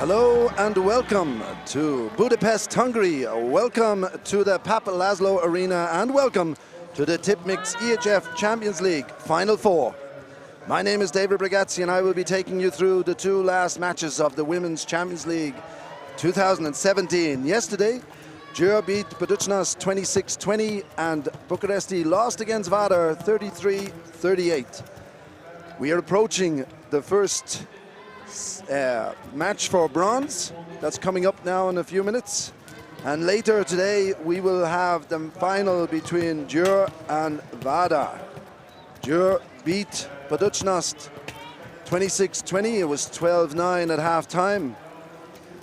Hello and welcome to Budapest, Hungary. Welcome to the Pap Laszlo Arena and welcome to the Tipmix EHF Champions League Final Four. My name is David Bragazzi and I will be taking you through the two last matches of the Women's Champions League 2017. Yesterday, Győr beat Buducnost 26-20 and Bucuresti lost against Vardar 33-38. We are approaching the first match for bronze. That's coming up now in a few minutes. And later today we will have the final between Győr and Vardar. Győr beat Buducnost 26-20. It was 12-9 at half-time.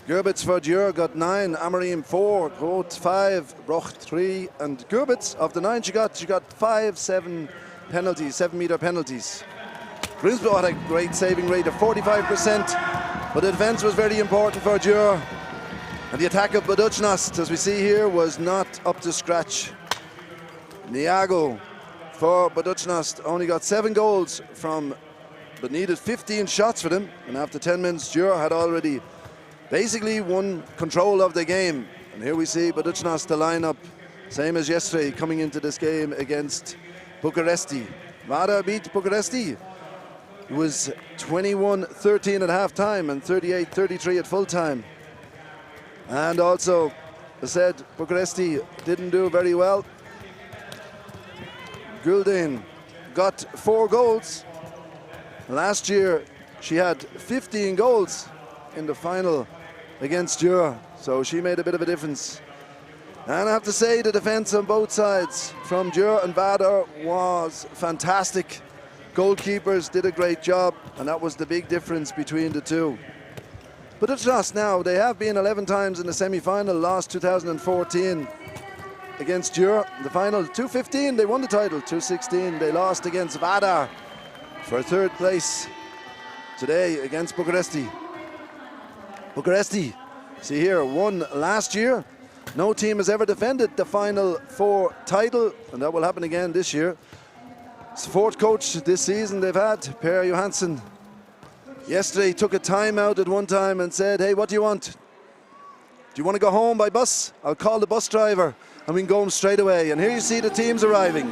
Gerbitz for Győr got 9, Amarim 4, Groth 5, Broch 3, and Gerbitz of the 9 she got 5 7-meter penalties. Grimsby had a great saving rate of 45%, but the defense was very important for Győr. And the attack of Buducnost, as we see here, was not up to scratch. Niago for Buducnost only got 7 goals but needed 15 shots for them. And after 10 minutes, Győr had already basically won control of the game. And here we see Buducnost, the lineup, same as yesterday, coming into this game against Bucuresti. Vardar beat Bucuresti. It was 21-13 at half-time and 38-33 at full-time. And also, as I said, Bucuresti didn't do very well. Gulden got 4 goals. Last year, she had 15 goals in the final against Győr, so she made a bit of a difference. And I have to say, the defense on both sides from Győr and Vardar was fantastic. Goalkeepers did a great job, and that was the big difference between the two. But it's just now, they have been 11 times in the semi-final, lost 2014 against Győr. The final, 2015, they won the title. 2016, they lost against Vardar for 3rd place today against Bucuresti. Bucuresti, see here, won last year. No team has ever defended the Final Four title, and that will happen again this year. It's the 4th coach this season they've had, Per Johansson. Yesterday took a timeout at one time and said, hey, what do you want? Do you want to go home by bus? I'll call the bus driver and we can go home straight away. And here you see the teams arriving.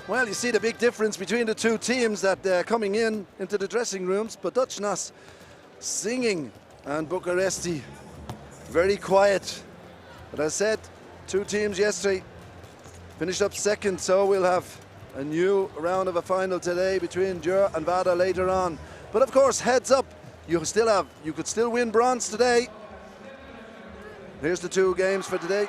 Well, you see the big difference between the two teams that they're coming into the dressing rooms. Buducnost singing and Bucuresti very quiet. But as I said, two teams yesterday finished up second, so we'll have a new round of a final today between Dürr and Vada later on. But of course, heads up, you could still win bronze today. Here's the two games for today.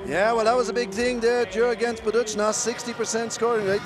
Yeah, well, that was a big thing there. Dürr against Buducnost, 60% scoring rate.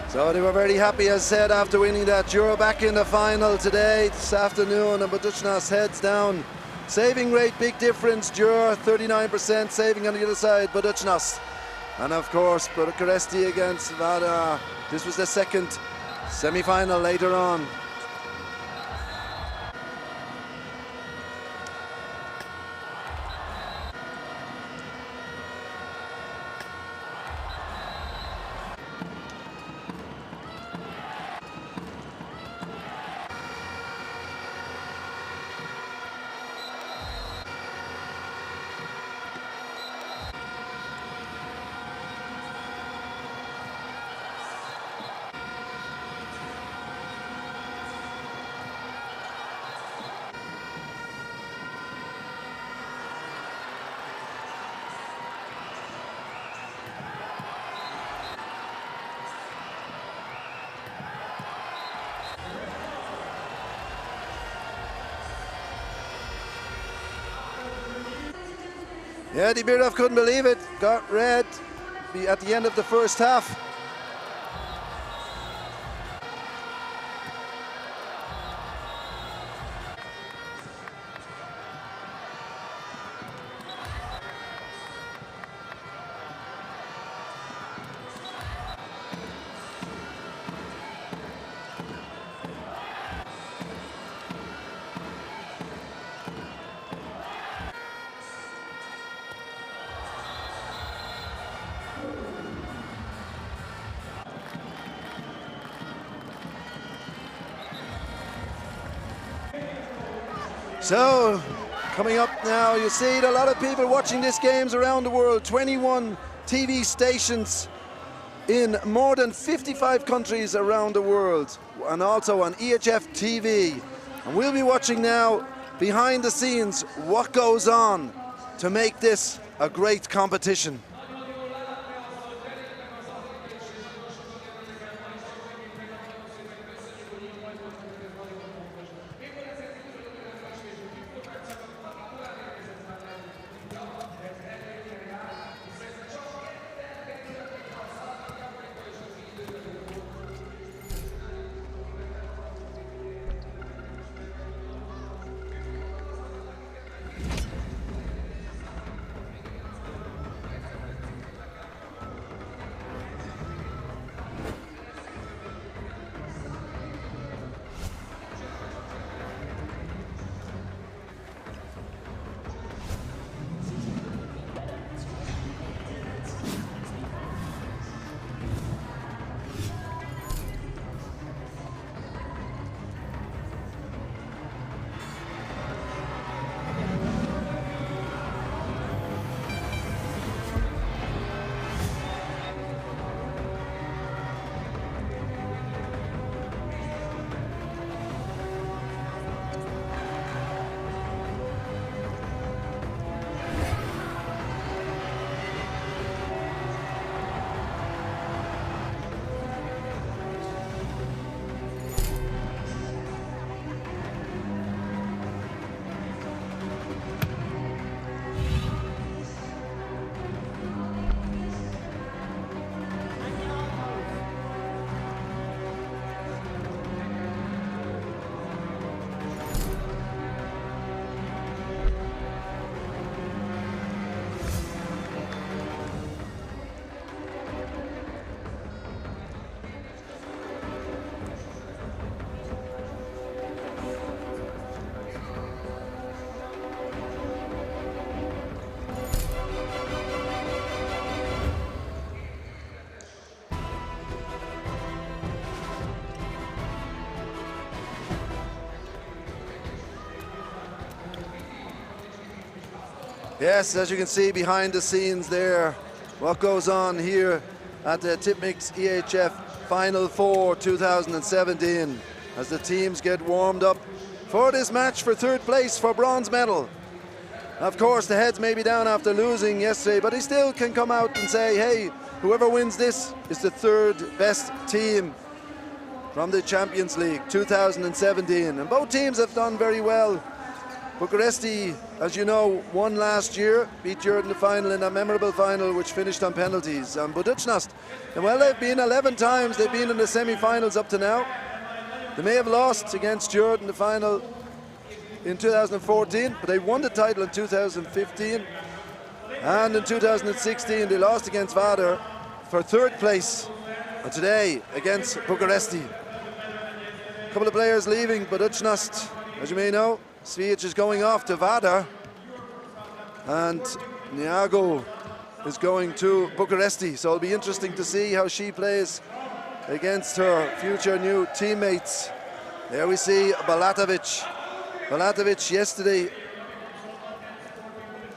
So they were very happy, as said, after winning that. Dürr back in the final today, this afternoon, and Buducnost heads down. Saving rate, big difference. Dürr 39%, saving on the other side, Buducnost. And of course, Bucuresti against Vada. This was the second semi-final later on. Yeah, Dimitrov couldn't believe it. Got red at the end of the first half. So, coming up now, you see a lot of people watching these games around the world. 21 TV stations in more than 55 countries around the world, and also on EHF TV. And we'll be watching now, behind the scenes, what goes on to make this a great competition. Yes, as you can see behind the scenes there, what goes on here at the Tipmix EHF Final 4 2017 as the teams get warmed up for this match for third place for bronze medal. Of course, the heads may be down after losing yesterday, but they still can come out and say, hey, whoever wins this is the third best team from the Champions League 2017. And both teams have done very well. Bucuresti, as you know, won last year, beat Jurd in the final in a memorable final which finished on penalties. And Buducnost, well, they've been 11 times, they've been in the semi-finals up to now. They may have lost against Jurd in the final in 2014, but they won the title in 2015. And in 2016, they lost against Vader for third place. And today, against Bucuresti. A couple of players leaving Buducnost, as you may know. Svijic is going off to Vader, and Niago is going to Bucuresti. So it'll be interesting to see how she plays against her future new teammates. There we see Balatovic. Balatovic yesterday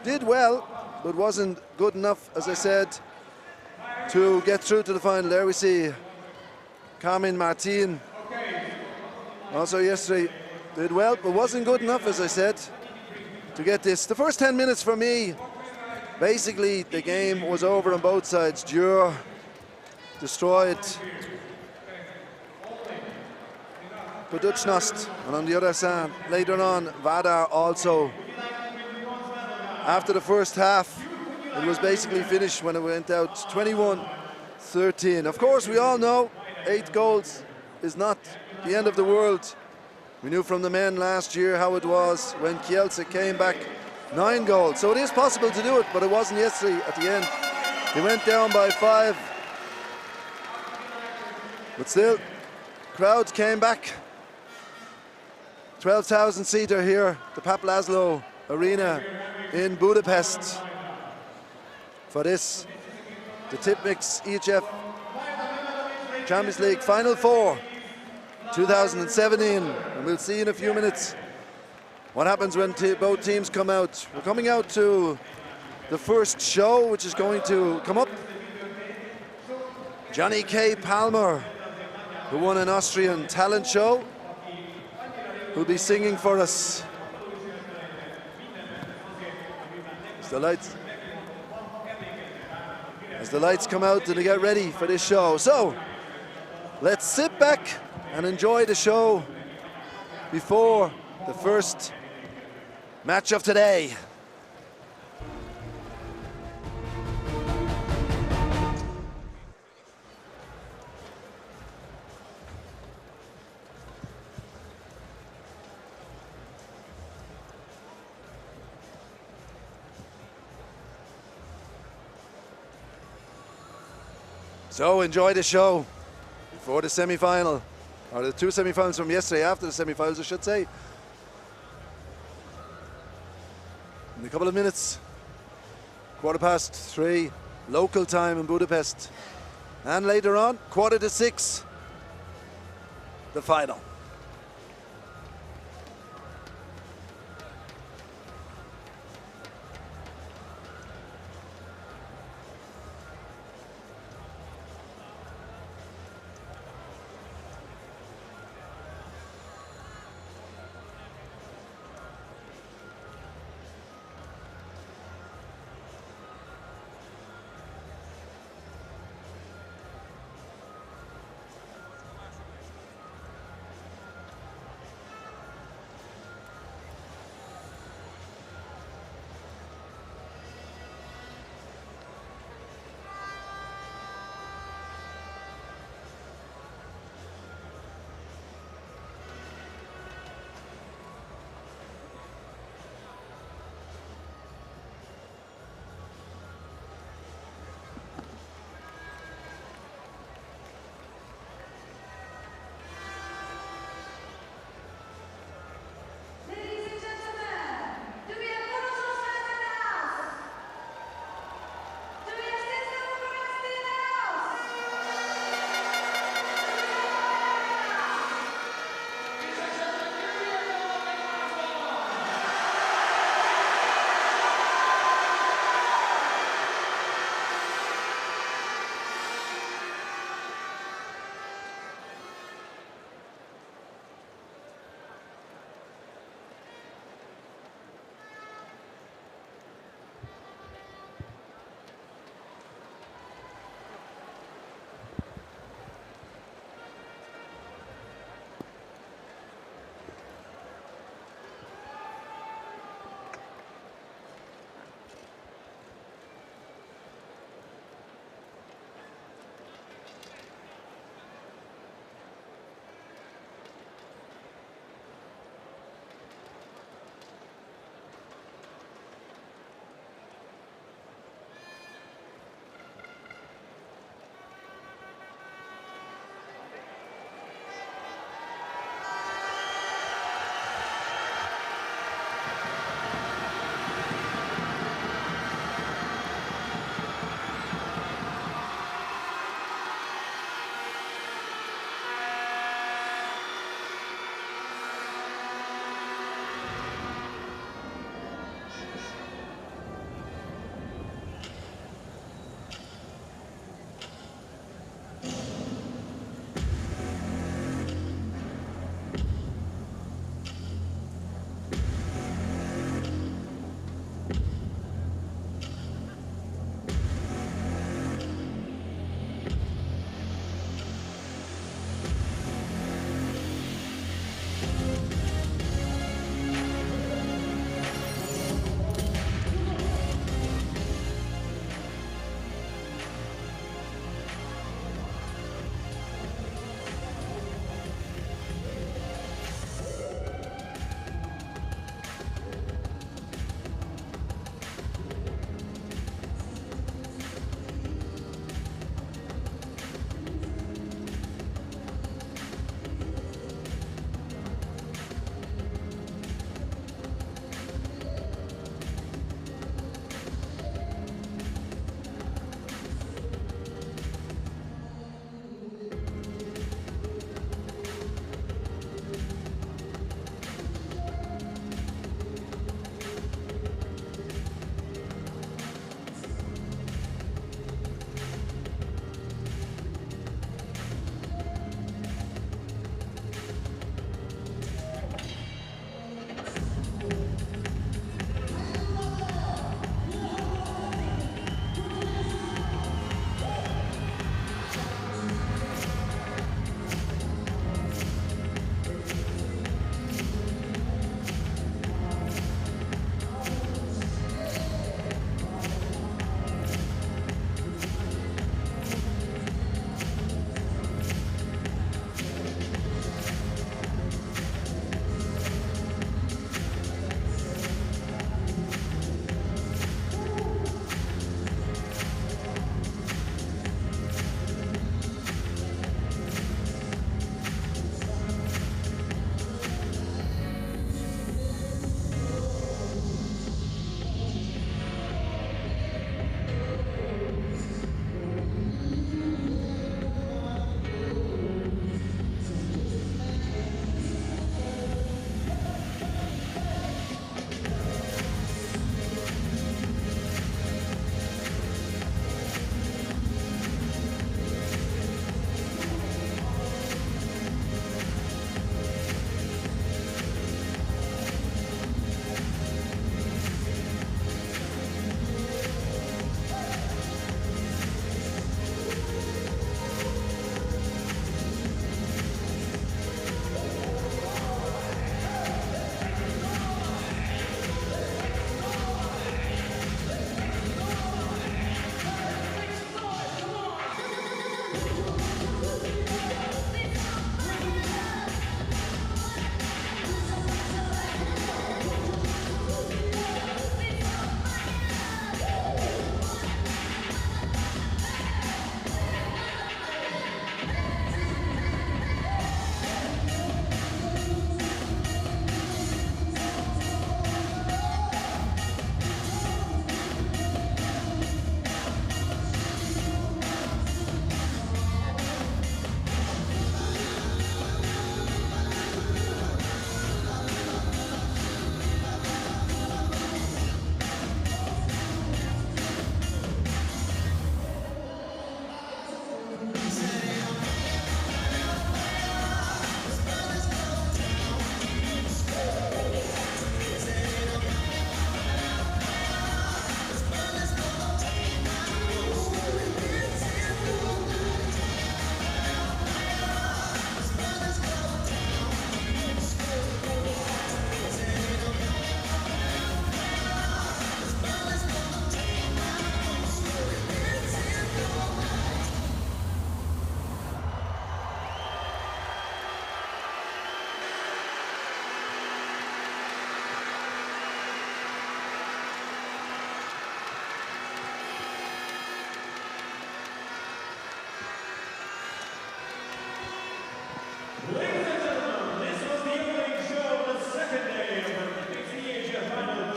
did well, but wasn't good enough, as I said, to get through to the final. There we see Carmen Martin. Also yesterday did well, but wasn't good enough, as I said, to get this. The first 10 minutes for me, basically the game was over on both sides. Djur destroyed Buducnost, and on the other side, later on, Vadar also. After the first half, it was basically finished when it went out 21-13. Of course, we all know 8 goals is not the end of the world. We knew from the men last year how it was when Kielce came back 9 goals. So it is possible to do it, but it wasn't yesterday at the end. They went down by 5. But still, crowds came back. 12,000 seater here, the Pap Laszlo Arena in Budapest for this, the Tipmix EHF Champions League Final 4 2017. And we'll see in a few minutes what happens when both teams come out. We're coming out to the first show, which is going to come up. Johnny K. Palmer, who won an Austrian talent show, will be singing for us. As the lights come out and they get ready for this show. So let's sit back and enjoy the show before the first match of today. So enjoy the show before the semi-final, or the 2 semi-finals from yesterday, after the semi-finals I should say. In a couple of minutes, 3:15 local time in Budapest. And later on, 5:45, the final.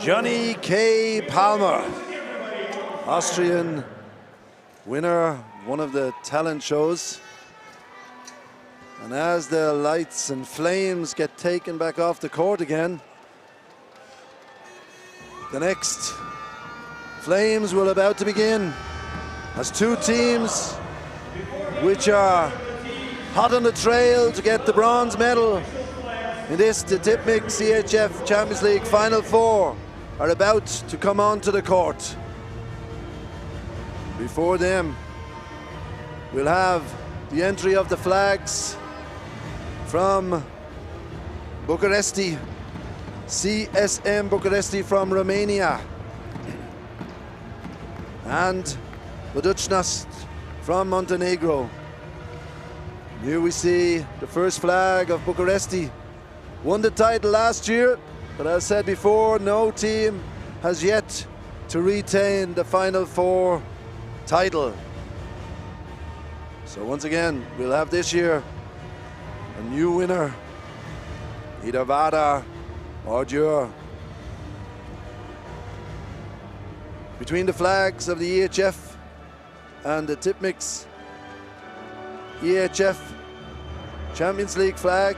Johnny K. Palmer, Austrian winner, one of the talent shows. And as the lights and flames get taken back off the court again, the next flames will about to begin as two teams which are hot on the trail to get the bronze medal in this, the Tipmix EHF Champions League Final 4, are about to come onto the court. Before them, we'll have the entry of the flags from Bucuresti, CSM Bucuresti from Romania, and Buducnost from Montenegro. Here we see the first flag of Bucuresti. Won the title last year, but as said before, no team has yet to retain the Final 4 title. So once again, we'll have this year a new winner, either Vardar or Djur. Between the flags of the EHF and the Tipmix EHF Champions League flag,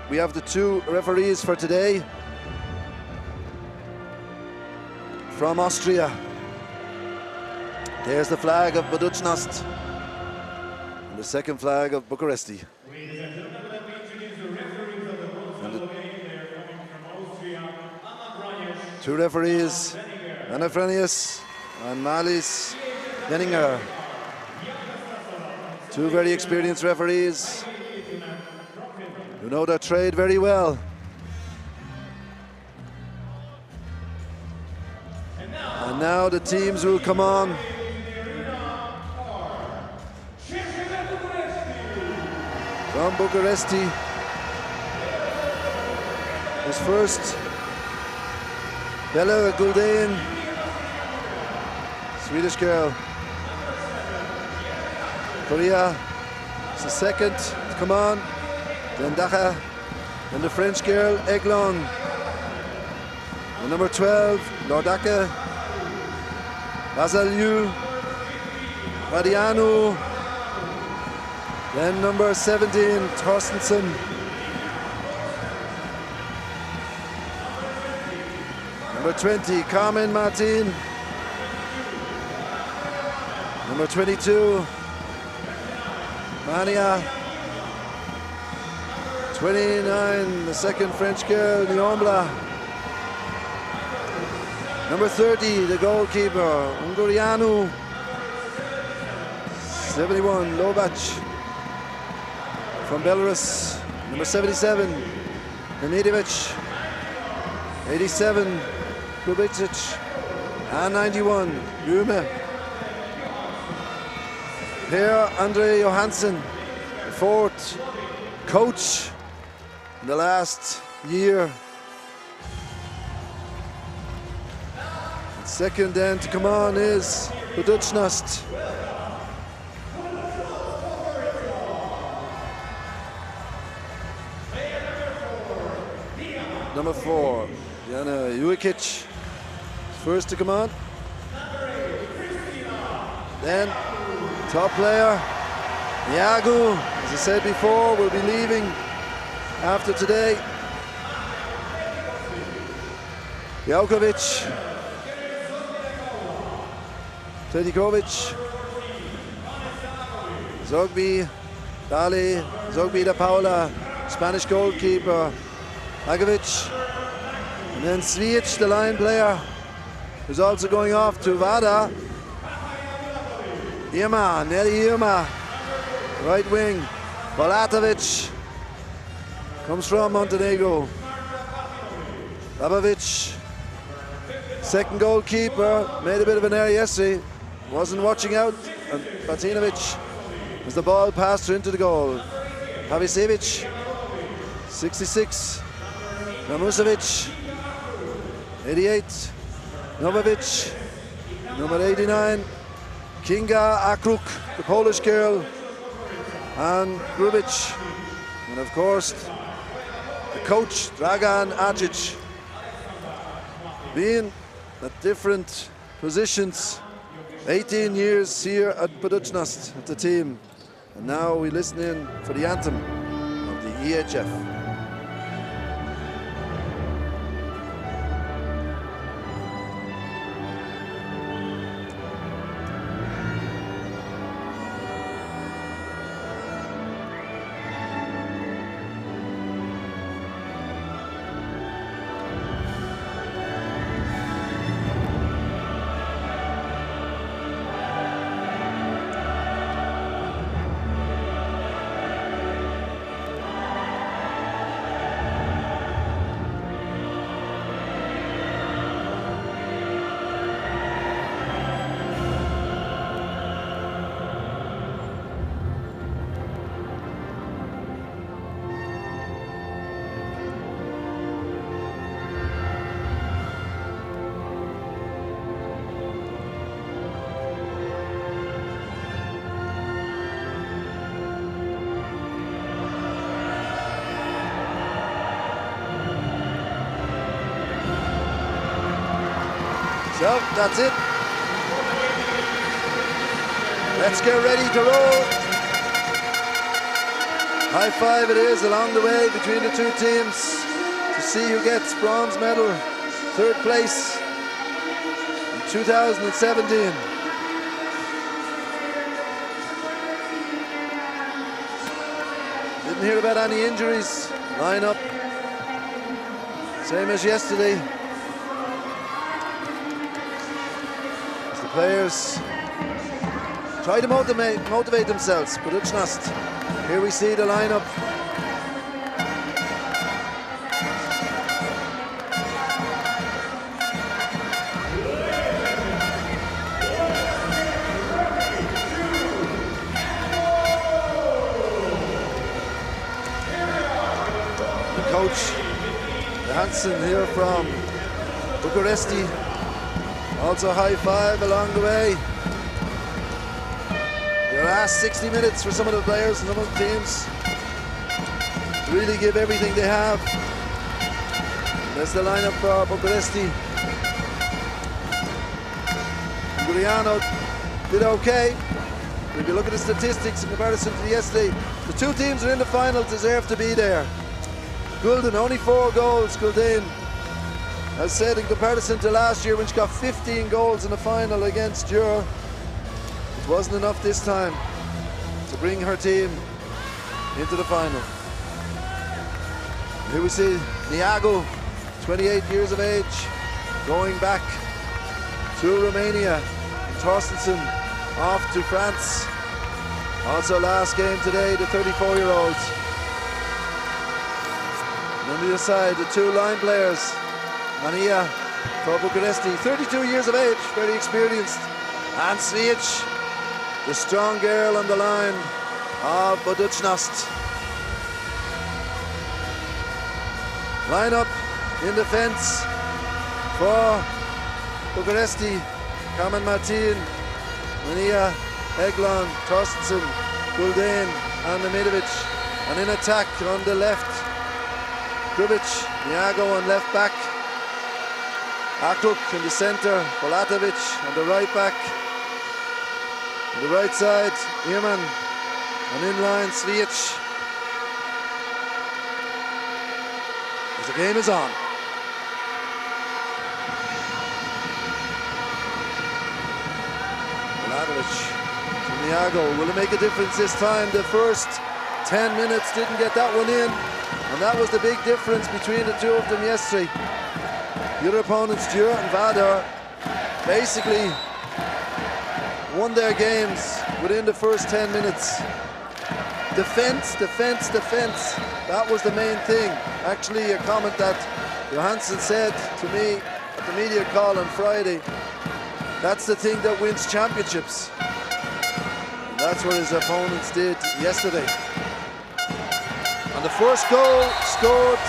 we have the two referees for today. From Austria, there's the flag of Buducnost and the second flag of Bucuresti. And the two referees, Anafranius and Malis Jenninger. Two very experienced referees who know their trade very well. And now the teams will come on. From Bucuresti is first Bella Gulden, Swedish girl. Korea is the second to come on. Then Dacha, and the French girl Eglon. The number 12, Lordaka, Bazaliu, Radianu. Then number 17, Torstensen. Number 20, Carmen Martin. Number 22, Mania. 29, the second French girl, Niombla. Number 30, the goalkeeper, Ungurianu. 71, Lobac from Belarus. Number 77, Nemidovic. 87, Kubicic. And 91, Rume. Per Andre Johansson, the fourth coach in the last year. Second then to come on is Buducnost. Number 4, Jana Jukic, first to come on. Then top player, Yagu, as I said before, will be leaving after today. Jaukovic, Tedikovic, Zogby, Dali, Zogby da Paula, Spanish goalkeeper, Agovic, and then Svic, the line player, who's also going off to Vardar. Irma, Nelly Irma, right wing. Volatovic comes from Montenegro. Babovic, second goalkeeper, made a bit of an error yesterday, wasn't watching out, and Batinovic, as the ball passed into the goal. Pavisevic, 66. Namusovic, 88. Novovic, number 89. Kinga Akruk, the Polish girl, and Grubic, and of course the coach Dragan Acic. been at different positions, 18 years here at Buducnost at the team, and now we listen in for the anthem of the EHF. So that's it. Let's get ready to roll. High five it is along the way between the two teams to see who gets bronze medal, third place in 2017. Didn't hear about any injuries. Line up, same as yesterday. Players try to motivate themselves. Buducnost. Here we see the lineup. The coach, Hansen here from Bucuresti. Also high five along the way. The last 60 minutes for some of the players and some of the teams to really give everything they have. That's the lineup for Bucuresti. Giuliano did okay. If you look at the statistics in comparison to yesterday, the two teams are in the final, deserve to be there. Gulden, only 4 goals, Gulden. As said, in comparison to last year when she got 15 goals in the final against Jura, it wasn't enough this time to bring her team into the final. Here we see Niago, 28 years of age, going back to Romania. Torstensen off to France. Also last game today, the 34-year-olds. And on the other side, the 2 line players. Mania for Bucuresti, 32 years of age, very experienced. And Svijic, the strong girl on the line of Buducnost. Line up in defense for Bucuresti, Carmen Martin, Mania, Eglon, Torstensen, Gulden, and Nemidovic. And in attack on the left, Grubic, Niago on left back. Akuk in the centre, Volatovic on the right back. On the right side, Irman, and in line, Svijic. As the game is on. Volatovic to Niago. Will it make a difference this time? The first 10 minutes didn't get that one in, and that was the big difference between the two of them yesterday. The other opponents, Jura and Vadar, basically won their games within the first 10 minutes. Defense, defense, defense. That was the main thing. Actually, a comment that Johansson said to me at the media call on Friday. That's the thing that wins championships. And that's what his opponents did yesterday. And the first goal scored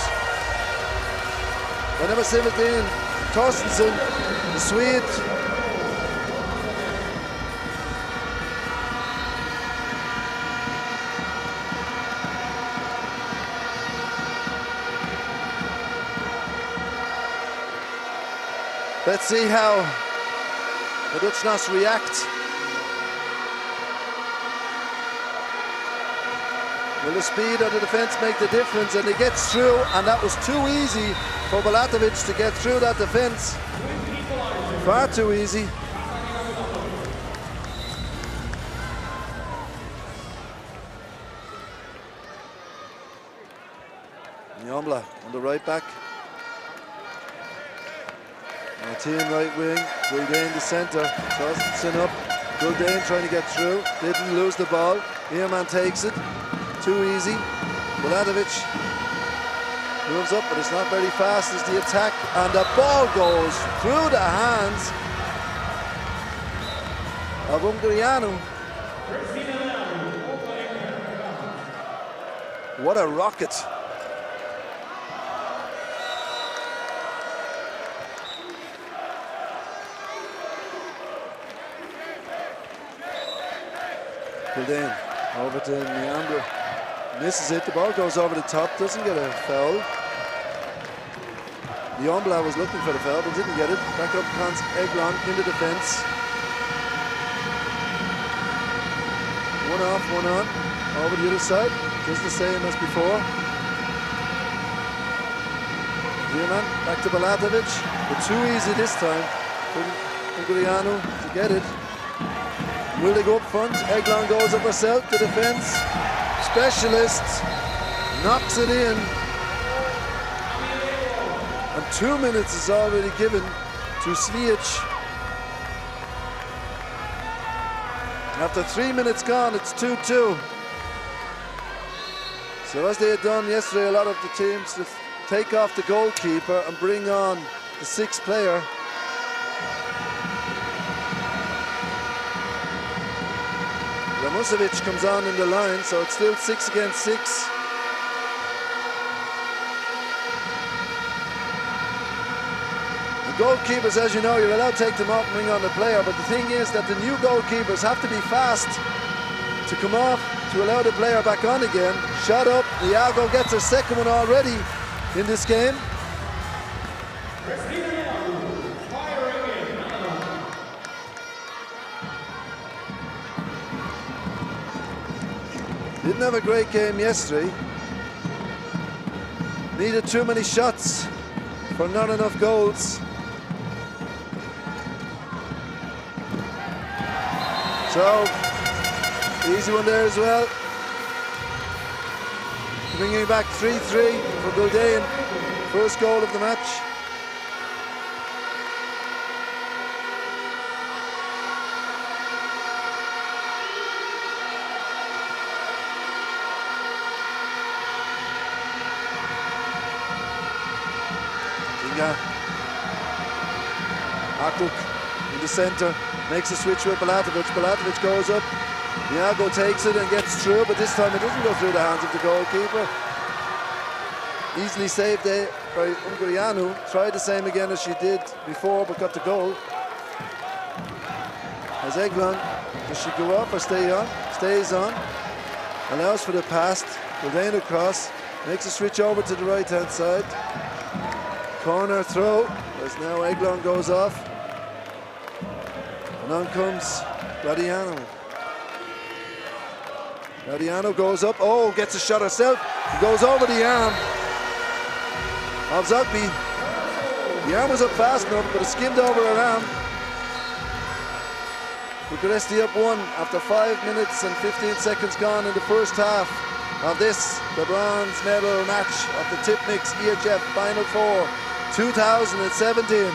by number 17, Torstensen, the Swede. Let's see how Buducnost react. Will the speed of the defense make the difference? And he gets through, and that was too easy for Bulatovic to get through that defense. Far too easy. Nyombla on the right back. Martin right wing, Guldain the centre, Torstensen up, Guldain trying to get through, didn't lose the ball, Ehrman takes it, too easy, Bulatovic moves up but it's not very fast as the attack, and the ball goes through the hands of Ungurianu. What a rocket. Guldain over to Neander, misses it, the ball goes over the top, doesn't get a foul. Nyombla was looking for the foul but didn't get it. Back up comes Eglon in the defence. One off, one on, over the other side, just the same as before. Ehrman back to Bulatovic, but too easy this time for Ungurianu to get it. Will they go up front? Eglon goes up herself, the defence. Specialist knocks it in. And 2 minutes is already given to Svijic. After 3 minutes gone, it's 2-2. So as they had done yesterday, a lot of the teams to take off the goalkeeper and bring on the sixth player. Ramusovic comes on in the line, so it's still 6 against 6. The goalkeepers, as you know, you're allowed to take them off and bring on the player, but the thing is that the new goalkeepers have to be fast to come off to allow the player back on again. Shot up, Iago gets her second one already in this game. Didn't have a great game yesterday. Needed too many shots for not enough goals. So, easy one there as well. Bringing back 3-3 for Guldain. First goal of the match. Akuk in the centre, makes a switch with Bulatovic. Bulatovic goes up, Iago takes it and gets through, but this time it doesn't go through the hands of the goalkeeper. Easily saved there by Ungurianu. Tried the same again as she did before, but got the goal. As Eglon, does she go up or stay on? Stays on. Allows for the pass. Guldain across, makes a switch over to the right-hand side. Corner throw, as now Eglon goes off. And on comes Gradiano. Gradiano goes up, oh, gets a shot herself. He goes over the arm of Zogby. The arm was up fast enough, but it skimmed over her arm. Bucuresti up 1 after 5 minutes and 15 seconds gone in the first half of this, the bronze medal match of the Tip Mix EHF Final 4 2017.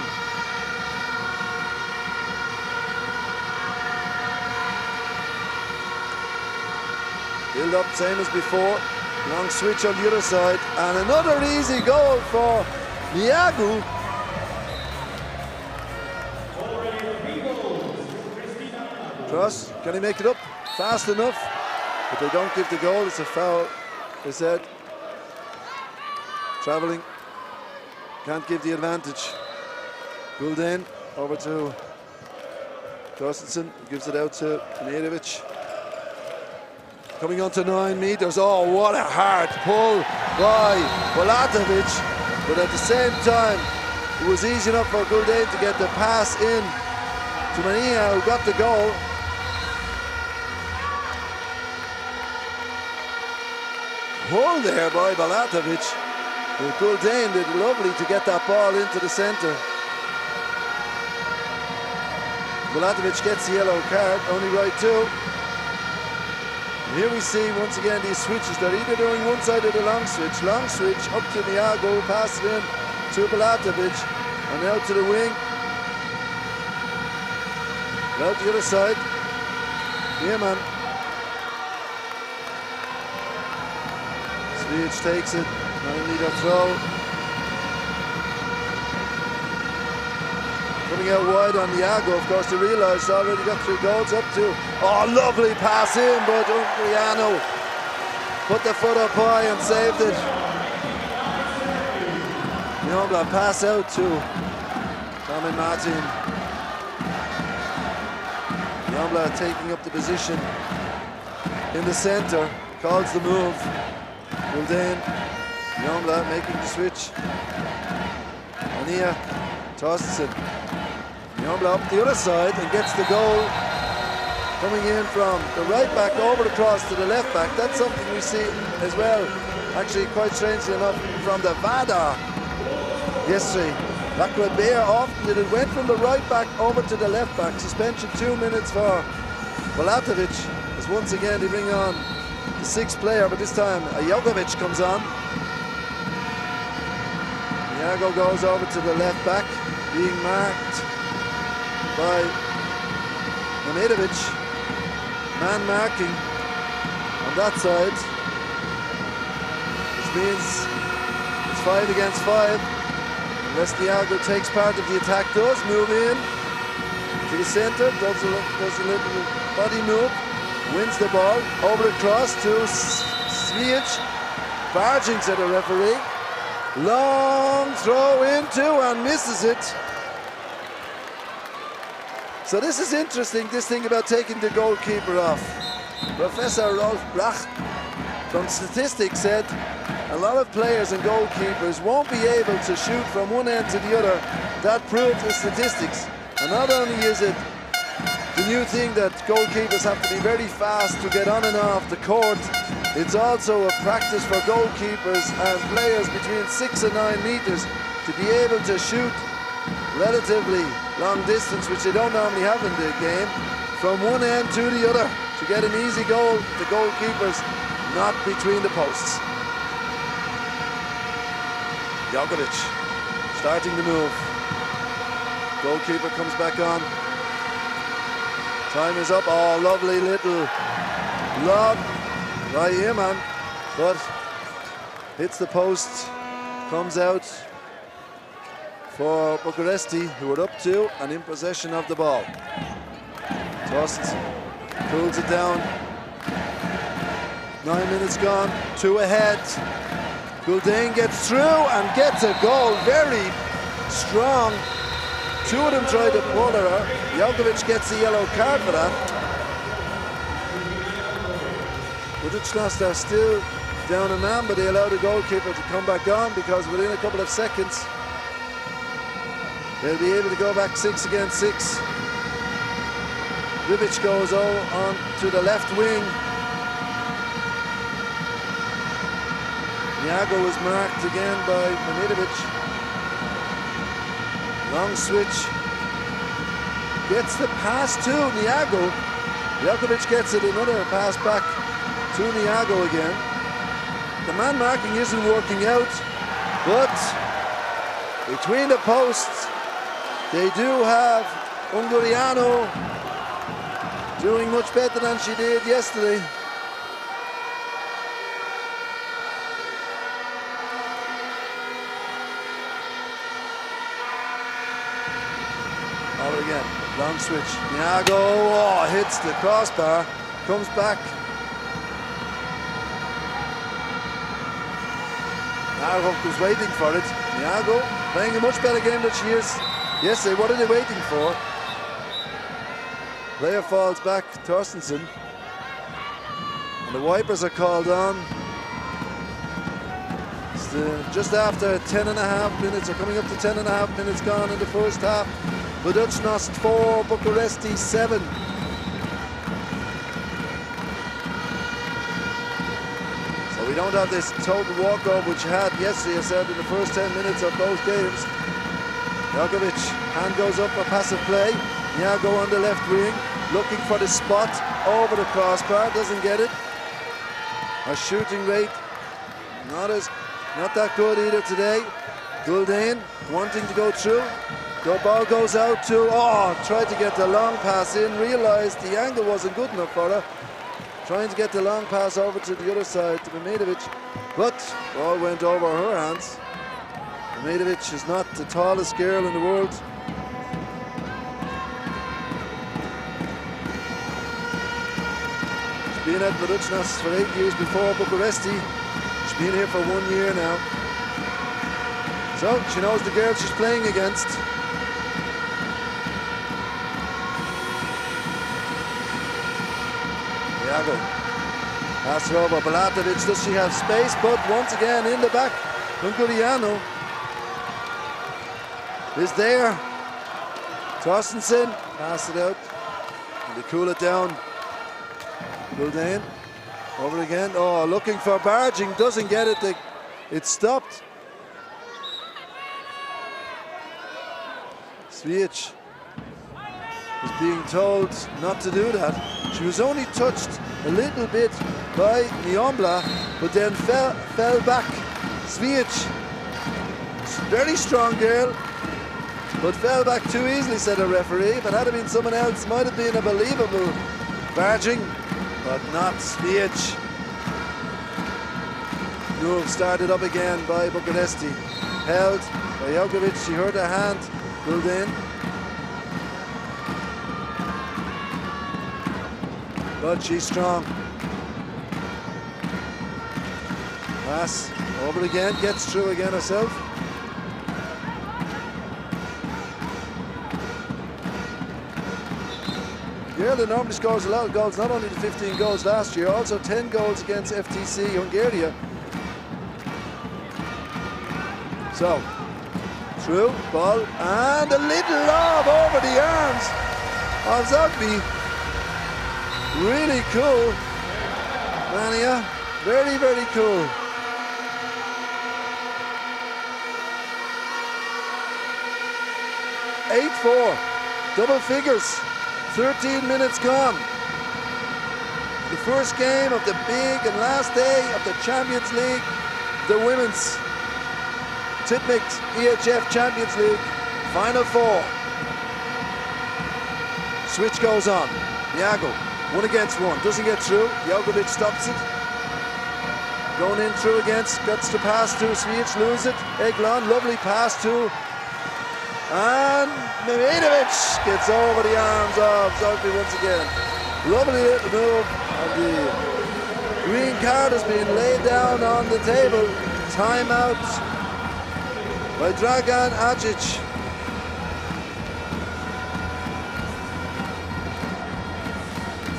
Build up, same as before. Long switch on the other side, and another easy goal for Niagu. Cross, can he make it up fast enough? But they don't give the goal, it's a foul, they said. Travelling, can't give the advantage. Guldain over to Torstensen, gives it out to Mirovic. Coming on to 9 meters, oh what a hard pull by Bulatovic, but at the same time It was easy enough for Gouldane to get the pass in to Mania, who got the goal. Hold there by Balatovic. Gouldane did lovely to get that ball into the centre. Balatovic gets the yellow card, only right too. Here we see once again these switches. They're either doing one side of the long switch up to Niago, pass it in to Balatovic, and out to the wing. Out the other side. Yeah, man. Svijic takes it. Now they need a throw. Coming out wide on Niago, of course, they realised already got 3 goals up to. Oh, lovely pass in, but Ungriano put the foot up high and saved it. Niobla pass out to Tommy Martin. Niobla taking up the position in the centre, calls the move. Gouldane, Niobla making the switch. Ania tosses it. Niobla up the other side and gets the goal. Coming in from the right back over the cross to the left back. That's something we see as well, actually quite strangely enough, from the Vada yesterday. Bear often did it, went from the right back over to the left back. Suspension 2 minutes for Balatovic, as once again they bring on the 6th player, but this time Jokovic comes on. Niago goes over to the left back, being marked by Mamidovic. Man marking on that side, which means it's 5 against 5. Unless Niago takes part of the attack, does move in to the centre, does a little body move, wins the ball, over across to Svijic, barging to the referee. Long throw into and misses it. So this is interesting, this thing about taking the goalkeeper off. Professor Rolf Brach from statistics said a lot of players and goalkeepers won't be able to shoot from one end to the other. That proves the statistics. And not only is it the new thing that goalkeepers have to be very fast to get on and off the court, it's also a practice for goalkeepers and players between 6 and 9 meters to be able to shoot relatively long distance, which they don't normally have in the game, from one end to the other to get an easy goal. The goalkeepers not between the posts. Jokovic starting the move. Goalkeeper comes back on. Time is up. Oh, lovely little lob right here, man. But hits the post, comes out for Bucuresti, who are up 2 and in possession of the ball. Tosses, pulls it down. 9 minutes gone, 2 ahead. Gouldane gets through and gets a goal, very strong. 2 of them tried to pull her. Jokovic gets a yellow card for that. Buducnost are still down a man, but they allow the goalkeeper to come back on because within a couple of seconds they'll be able to go back 6 against 6. Ribic goes on to the left wing. Niago was marked again by Mamidovic. Long switch. Gets the pass to Niago. Jokovic gets it, another pass back to Niago again. The man marking isn't working out, but between the posts, they do have Unguriano doing much better than she did yesterday. Over again, long switch. Niago, oh, hits the crossbar, comes back. Narhook was waiting for it. Niago playing a much better game than she is yesterday. What are they waiting for? Player falls back, Torstensen. And the wipers are called on. Just after 10.5 minutes, or coming up to 10.5 minutes gone in the first half. Buducnost 4, Bucuresti 7. So we don't have this total walkover which you had yesterday, I said, in the first 10 minutes of both games. Jokovic, hand goes up for passive play. Iago on the left wing, looking for the spot over the crossbar, doesn't get it. Our shooting rate, not that good either today. Gulden wanting to go through. The ball goes out to, tried to get the long pass in, realized the angle wasn't good enough for her. Trying to get the long pass over to the other side to Mimidovic, but ball went over her hands. Mimidovic is not the tallest girl in the world. She's been at Buducnost for 8 years before Bucuresti. She's been here for 1 year now. So she knows the girl she's playing against. Iago. Pass her over. Balatovic, does she have space? But once again in the back, Hungariano is there. Torstensen, pass it out. And they cool it down. Gulden, over again. Oh, looking for barging, doesn't get it. It stopped. Svijic is being told not to do that. She was only touched a little bit by Niombla, but then fell back. Svijic, very strong girl, but fell back too easily, said a referee. If it had been someone else, might have been a believable barging, but not Svijic. Move started up again by Bucuresti. Held by Jokovic, she hurt her hand. Gulden. But she's strong. Pass over again, gets through again herself. Girl that normally scores a lot of goals, not only the 15 goals last year, also 10 goals against FTC Hungary. So, through, ball, and a little lob over the arms of Zogby. Really cool. Mania, very, very cool. (8-4), double figures, 13 minutes gone. The first game of the big and last day of the Champions League, the women's Tipmix EHF Champions League Final 4. Switch goes on. Iago, 1 against 1, doesn't get through. Jokovic stops it. Going in through against, gets the pass to Svijic, lose it. Eglon, lovely pass to, and Mimidovic gets over the arms of Zogby once again. Lovely little move, and the green card has been laid down on the table. Timeout by Dragan Acic.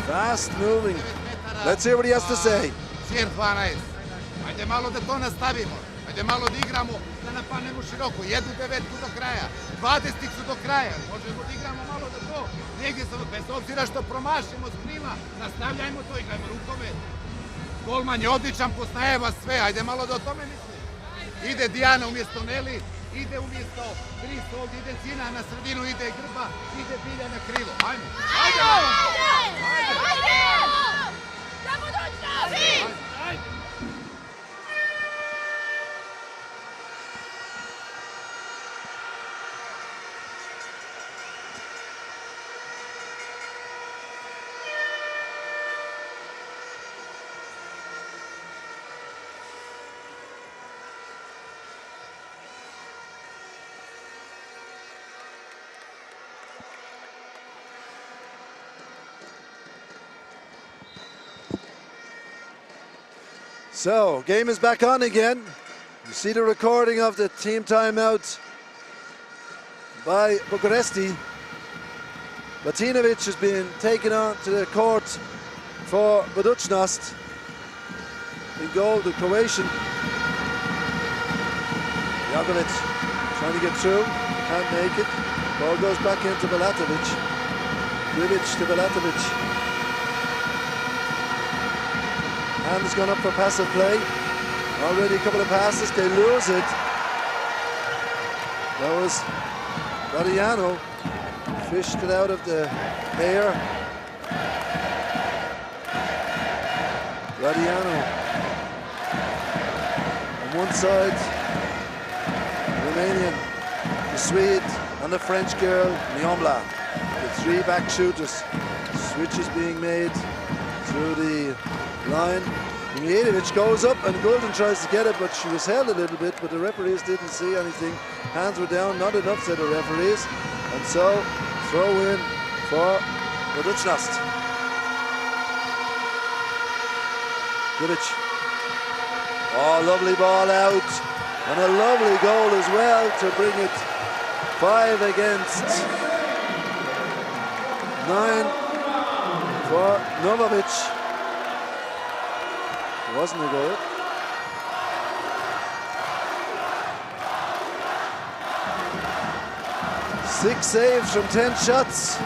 Fast moving. Let's hear what he has to say. Cijer 12. Ajde malo da to nastavimo. Ajde malo da igramo, da napadnemo široko. 1/9 do kraja. 20 do kraja. Možemo da igramo malo da to. Negdje bez obzira što promašimo s krila, nastavljajmo to, igrajmo rukove. Golman je odličan, poznaje vas sve. Ajde malo da o tome mislim. Ide Dijana umjesto Neli, ide umjesto Kris, ovdje ide Cina, na sredinu ide Grba, ide Bilja na krivo. Ajmo! Ajde! Ajde! Ajde! Za budućnost! Ajde! So, game is back on again. You see the recording of the team timeout by Bucuresti. Latinovic has been taken on to the court for Buducnost. In goal, the Croatian. Jakovic trying to get through, can't make it. Ball goes back into Balatovic. Glivic to Balatovic. Hands gone up for passive play. Already a couple of passes, they lose it. That was Radiano. Fished it out of the air. Radiano. On one side, Romanian, the Swede, and the French girl, Niomla. The three back shooters. Switches being made through the line. Mijatovic goes up and Golden tries to get it, but she was held a little bit, but the referees didn't see anything. Hands were down, not enough, said the referees. And so, throw in for Buducnost. Glivic. Oh, lovely ball out. And a lovely goal as well to bring it 5 against 9 for Novovic. It wasn't a goal. Six saves from 10 shots.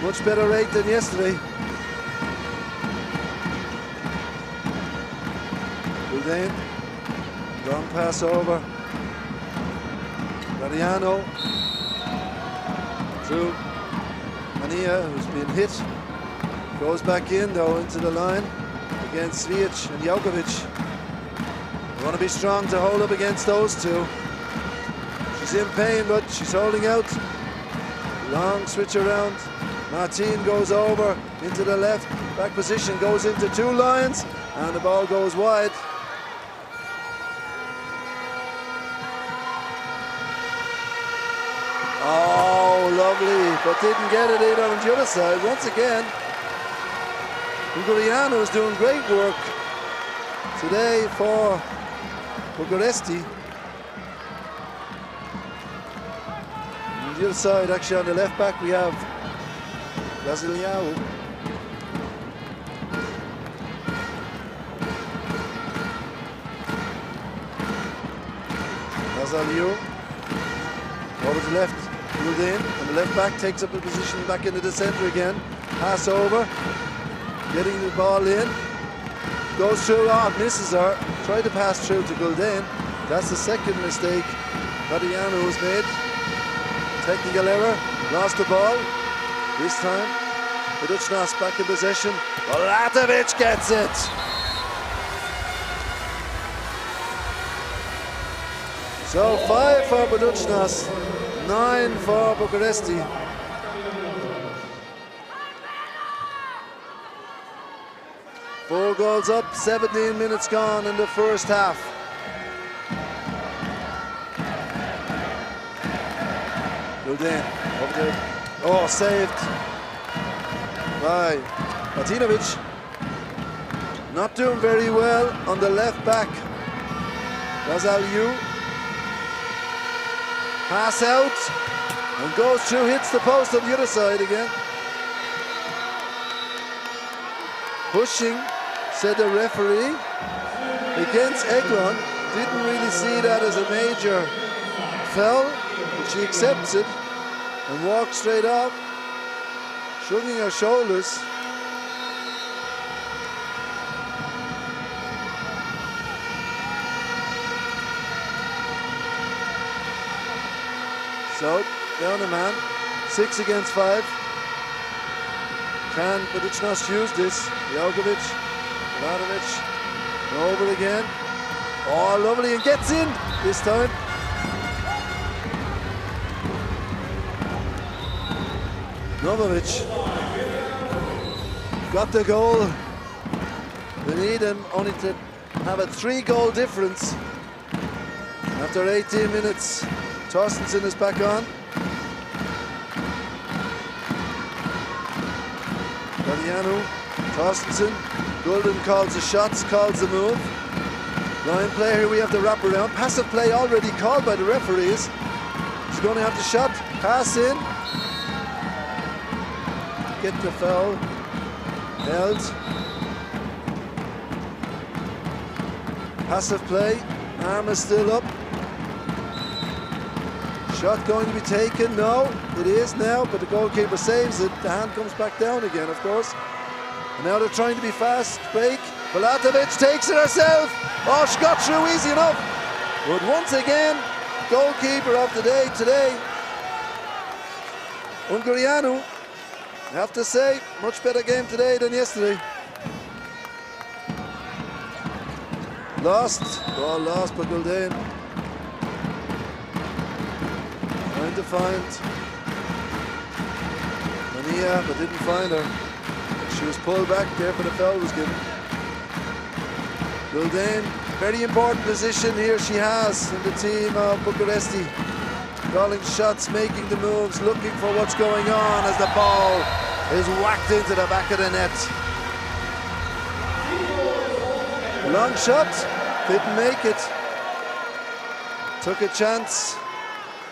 Much better rate than yesterday. Buldane. Long pass over. Radiano. To Mania, who's been hit. Goes back in though into the line against Svijic and Jokovic. They want to be strong to hold up against those two. She's in pain, but she's holding out. Long switch around. Martin goes over into the left. Back position goes into two lines, and the ball goes wide. Oh, lovely, but didn't get it in on the other side. Once again, Bucuresti is doing great work today for Bucuresti. On the other side, actually on the left back, we have Brasiliao. Brasiliao. Over to the left, Buldane, and the left back takes up a position back into the centre again. Pass over. Getting the ball in, goes through, misses her, tried to pass through to Gulden. That's the second mistake Radiano has made. Technical error, lost the ball. This time, Buducnost back in possession. Balatovic gets it. So 5 for Buducnost, 9 for Bucuresti. Four goals up, 17 minutes gone in the first half. Gulden, over there. Oh, saved by Martinovic. Not doing very well on the left back. Razaliu. Pass out and goes through, hits the post on the other side again. Pushing, said the referee, against Eglon. Didn't really see that as a major foul, but she accepts it and walks straight off, shrugging her shoulders. So, down a man, 6 against 5. Can Buducnost use this? Jokovic, Vladovic, over again. Oh, lovely, and gets in this time. Novovic got the goal. They need him only to have a 3-goal difference. After 18 minutes, Torstensen is back on. Radiano, Torstensen, Golden calls the shots, calls the move. Line play, here we have the wraparound. Passive play already called by the referees. He's going to have the shot, pass in. Get the foul, held. Passive play, Arm is still up. Shot going to be taken. No, it is now, but the goalkeeper saves it. The hand comes back down again, of course. And now they're trying to be fast. Break. Bulatovic takes it herself. Oh, she got through easy enough. But once again, goalkeeper of the day today, Ungureanu. I have to say, much better game today than yesterday. Lost. Ball lost by Gulden. Trying to find Mania, but didn't find her. She was pulled back there, but a foul was given. Gulden, very important position here she has in the team of Bucuresti. Calling shots, making the moves, looking for what's going on as the ball is whacked into the back of the net. Long shot, didn't make it. Took a chance.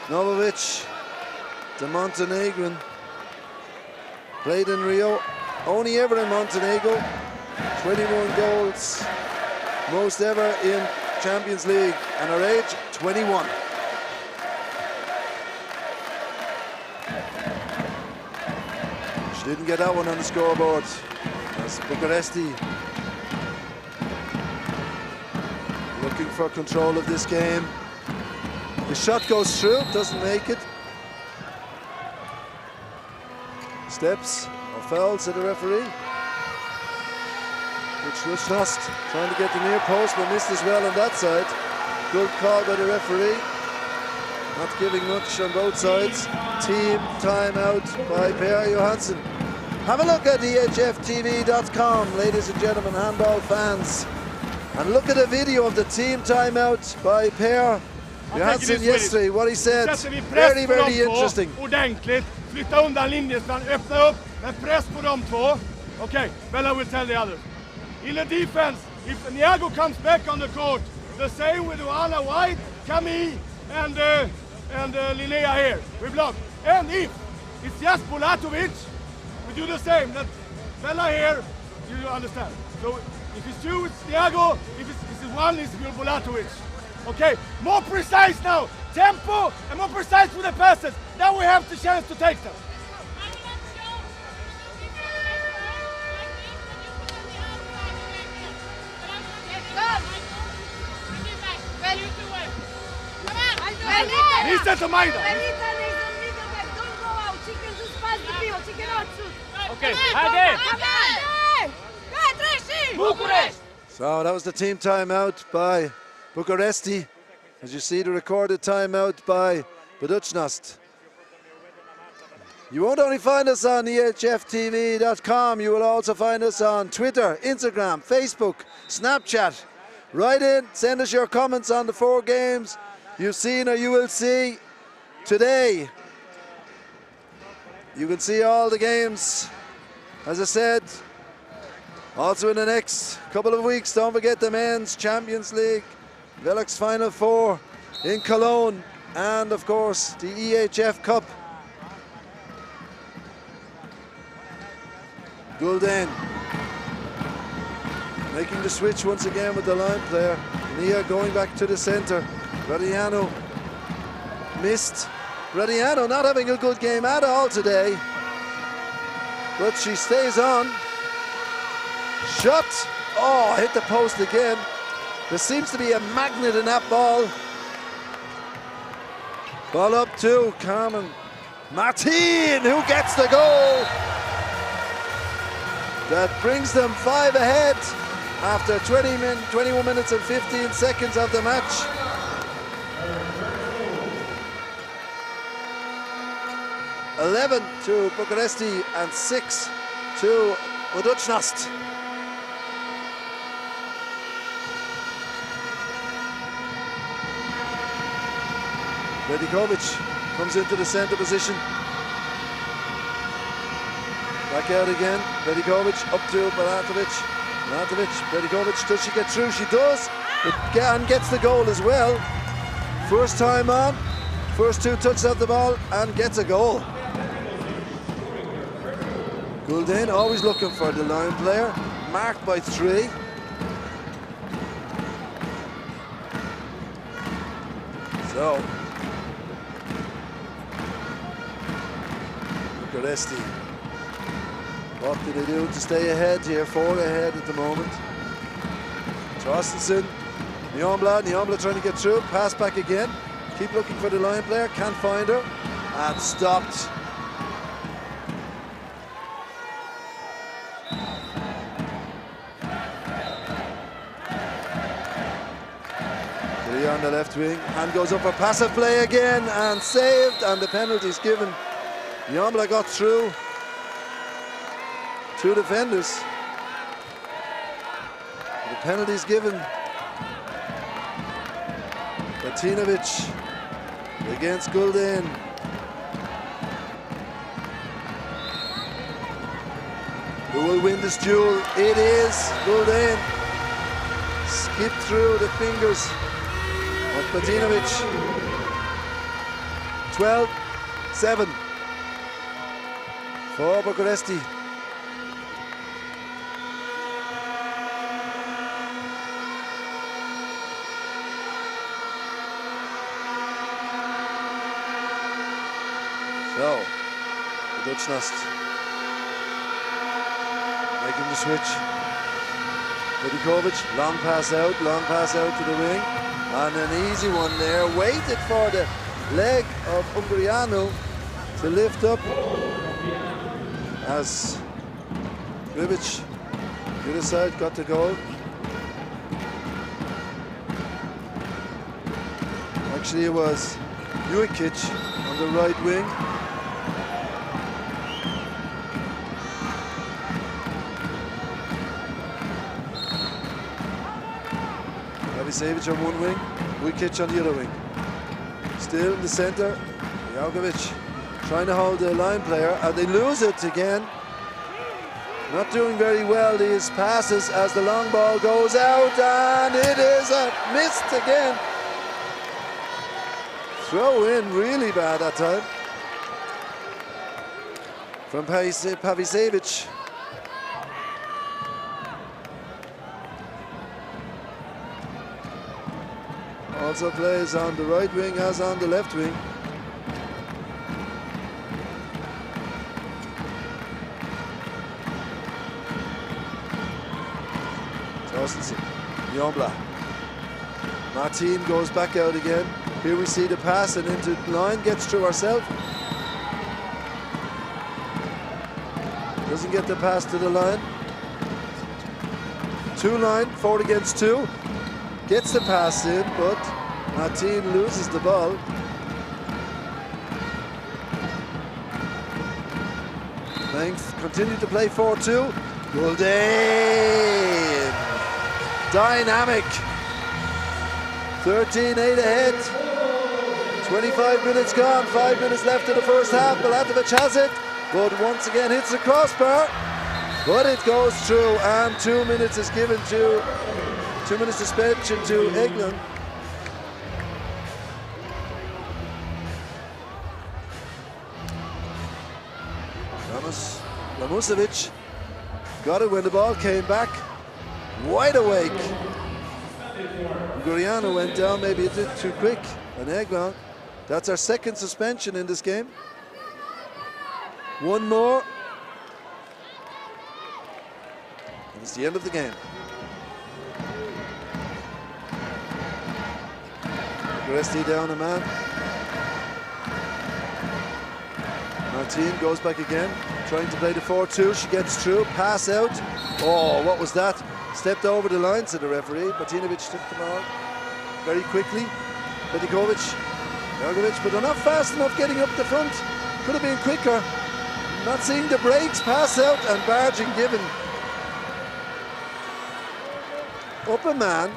Novovic, the Montenegrin. Played in Rio, only ever in Montenegro. 21 goals, most ever in Champions League, and her age, 21. She didn't get that one on the scoreboard. That's Bucuresti looking for control of this game. The shot goes through, doesn't make it. Steps or fouls to the referee. Buducnost trying to get the near post, but missed as well on that side. Good call by the referee. Not giving much on both sides. Team timeout by Per Johansson. Have a look at EHFTV.com, ladies and gentlemen, handball fans. And look at a video of the team timeout by Per Johansson yesterday, what he said. Very, very interesting. Ordentligt, flytta undan linjespan, öppna upp, men press på de två. Okay, Bella will tell the others. In the defense, if Niago comes back on the court, the same with Joanna White, Camille, and Linnea here. We block. And if it's just Bulatovic, we do the same. That Bella here, you understand. So if it's two, it's Niago. If it's one, it's Bulatovic. Okay, more precise now. Tempo and more precise with the passes. Now we have the chance to take them. Listen to Maida. Don't go out. She can just pass the ball. She cannot shoot. Okay, Bucuresti. So that was the team timeout by Bucuresti. As you see, the recorded timeout by Buducnost. You won't only find us on EHFTV.com, you will also find us on Twitter, Instagram, Facebook, Snapchat. Write in, send us your comments on the 4 games you've seen or you will see today. You can see all the games, as I said, also in the next couple of weeks. Don't forget the Men's Champions League, Velux Final 4 in Cologne, and of course the EHF Cup. Gulden making the switch once again with the line player. Nia going back to the center. Bradiano missed. Bradiano not having a good game at all today, but she stays on. Shot. Oh, hit the post again. There seems to be a magnet in that ball. Ball up to Carmen Martin, who gets the goal. That brings them 5 ahead after 21 minutes and 15 seconds of the match. $11 to Bucuresti and 6 to Buducnost. Vedikovic comes into the center position. Back out again. Vedikovic up to Bulatovic. Bulatovic, Vedikovic, does she get through? She does. And gets the goal as well. First time on. First 2 touches of the ball and gets a goal. Gulden always looking for the line player. Marked by 3. So, Bucuresti. What do they do to stay ahead here? 4 ahead at the moment. Torstensen, Nyombla trying to get through. Pass back again. Keep looking for the line player. Can't find her. And stopped. On the left wing, hand goes up for passive play again and saved, and the penalty's given. Nyombla got through. 2 defenders. The penalty's given. Martinovic against Gulden. Who will win this duel? It is Gulden. Skip through the fingers of Martinovic. 12-7 for Bucuresti. So, Buducnost making the switch. Buducnost, long pass out to the wing. And an easy one there, waited for the leg of Ungurianu to lift up as Gribic, the other side, got the goal. Actually it was Jukic on the right wing. Savic on one wing, Jukic on the other wing. Still in the centre, Jokovic trying to hold the line player, and they lose it again. Not doing very well, these passes, as the long ball goes out, and it is a missed again. Throw in really bad that time from Pavisevic. Also plays on the right wing as on the left wing. Torstensen, Nyombla. Martin goes back out again. Here we see the pass and into the line, gets through herself. Doesn't get the pass to the line. 2 line, 4 against 2. Gets the pass in, but Martin loses the ball. Length, continue to play 4-2. Gulden. Dynamic. 13-8 ahead. 25 minutes gone, 5 minutes left in the first half. Milatovic has it, but once again hits the crossbar. But it goes through, and 2 minutes is given to 2 minutes suspension to Eglund. Ramusevic got it when the ball came back. Wide awake. Guriano went down maybe a bit too quick. And Eglund, that's our 2nd suspension in this game. 1 more. And it's the end of the game. Bucuresti down a man. Martin goes back again, trying to play the 4-2. She gets through, pass out. Oh, what was that? Stepped over the line, said the referee. Martinovic took the ball very quickly. Petikovic, Jokovic, but they're not fast enough getting up the front. Could have been quicker. Not seeing the breaks, pass out and barging given. Up a man.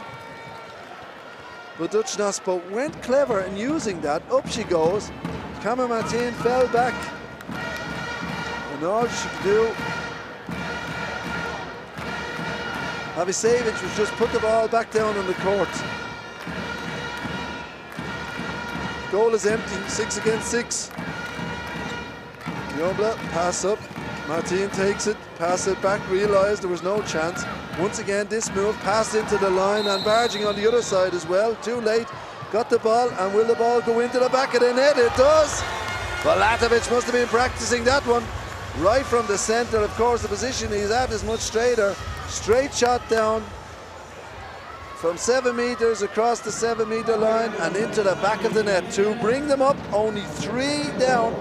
Buducnost, but went clever in using that. Up she goes. Cameron Martin fell back. And all she could do, Pavisevic was just put the ball back down on the court. Goal is empty, 6 against 6. Nyombla, pass up. Martin takes it, pass it back, realised there was no chance. Once again, this move, passed into the line and barging on the other side as well. Too late. got the ball, and will the ball go into the back of the net? It does. Bulatovic must have been practicing that one right from the center. Of course, the position he's at is much straighter. Straight shot down from 7 meters across the 7-meter line and into the back of the net to bring them up only 3 down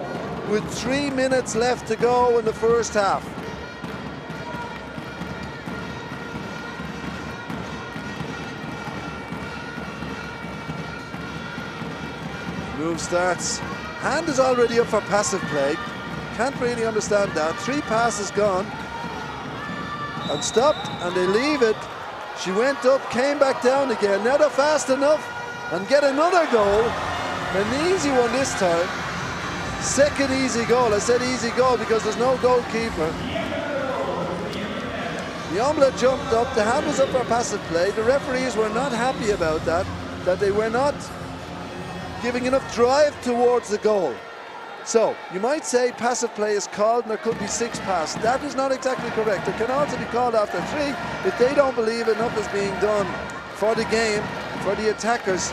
with 3 minutes left to go in the first half. Move starts. Hand is already up for passive play. Can't really understand that. 3 passes gone and stopped, and they leave it. She went up, came back down again. Now they're fast enough and get another goal. An easy one this time. Second easy goal. I said easy goal because there's no goalkeeper. The omelette jumped up. The hand was up for passive play. The referees were not happy about that they were not giving enough drive towards the goal. So you might say passive play is called and there could be 6 passes. That is not exactly correct. It can also be called after 3 if they don't believe enough is being done for the game, for the attackers.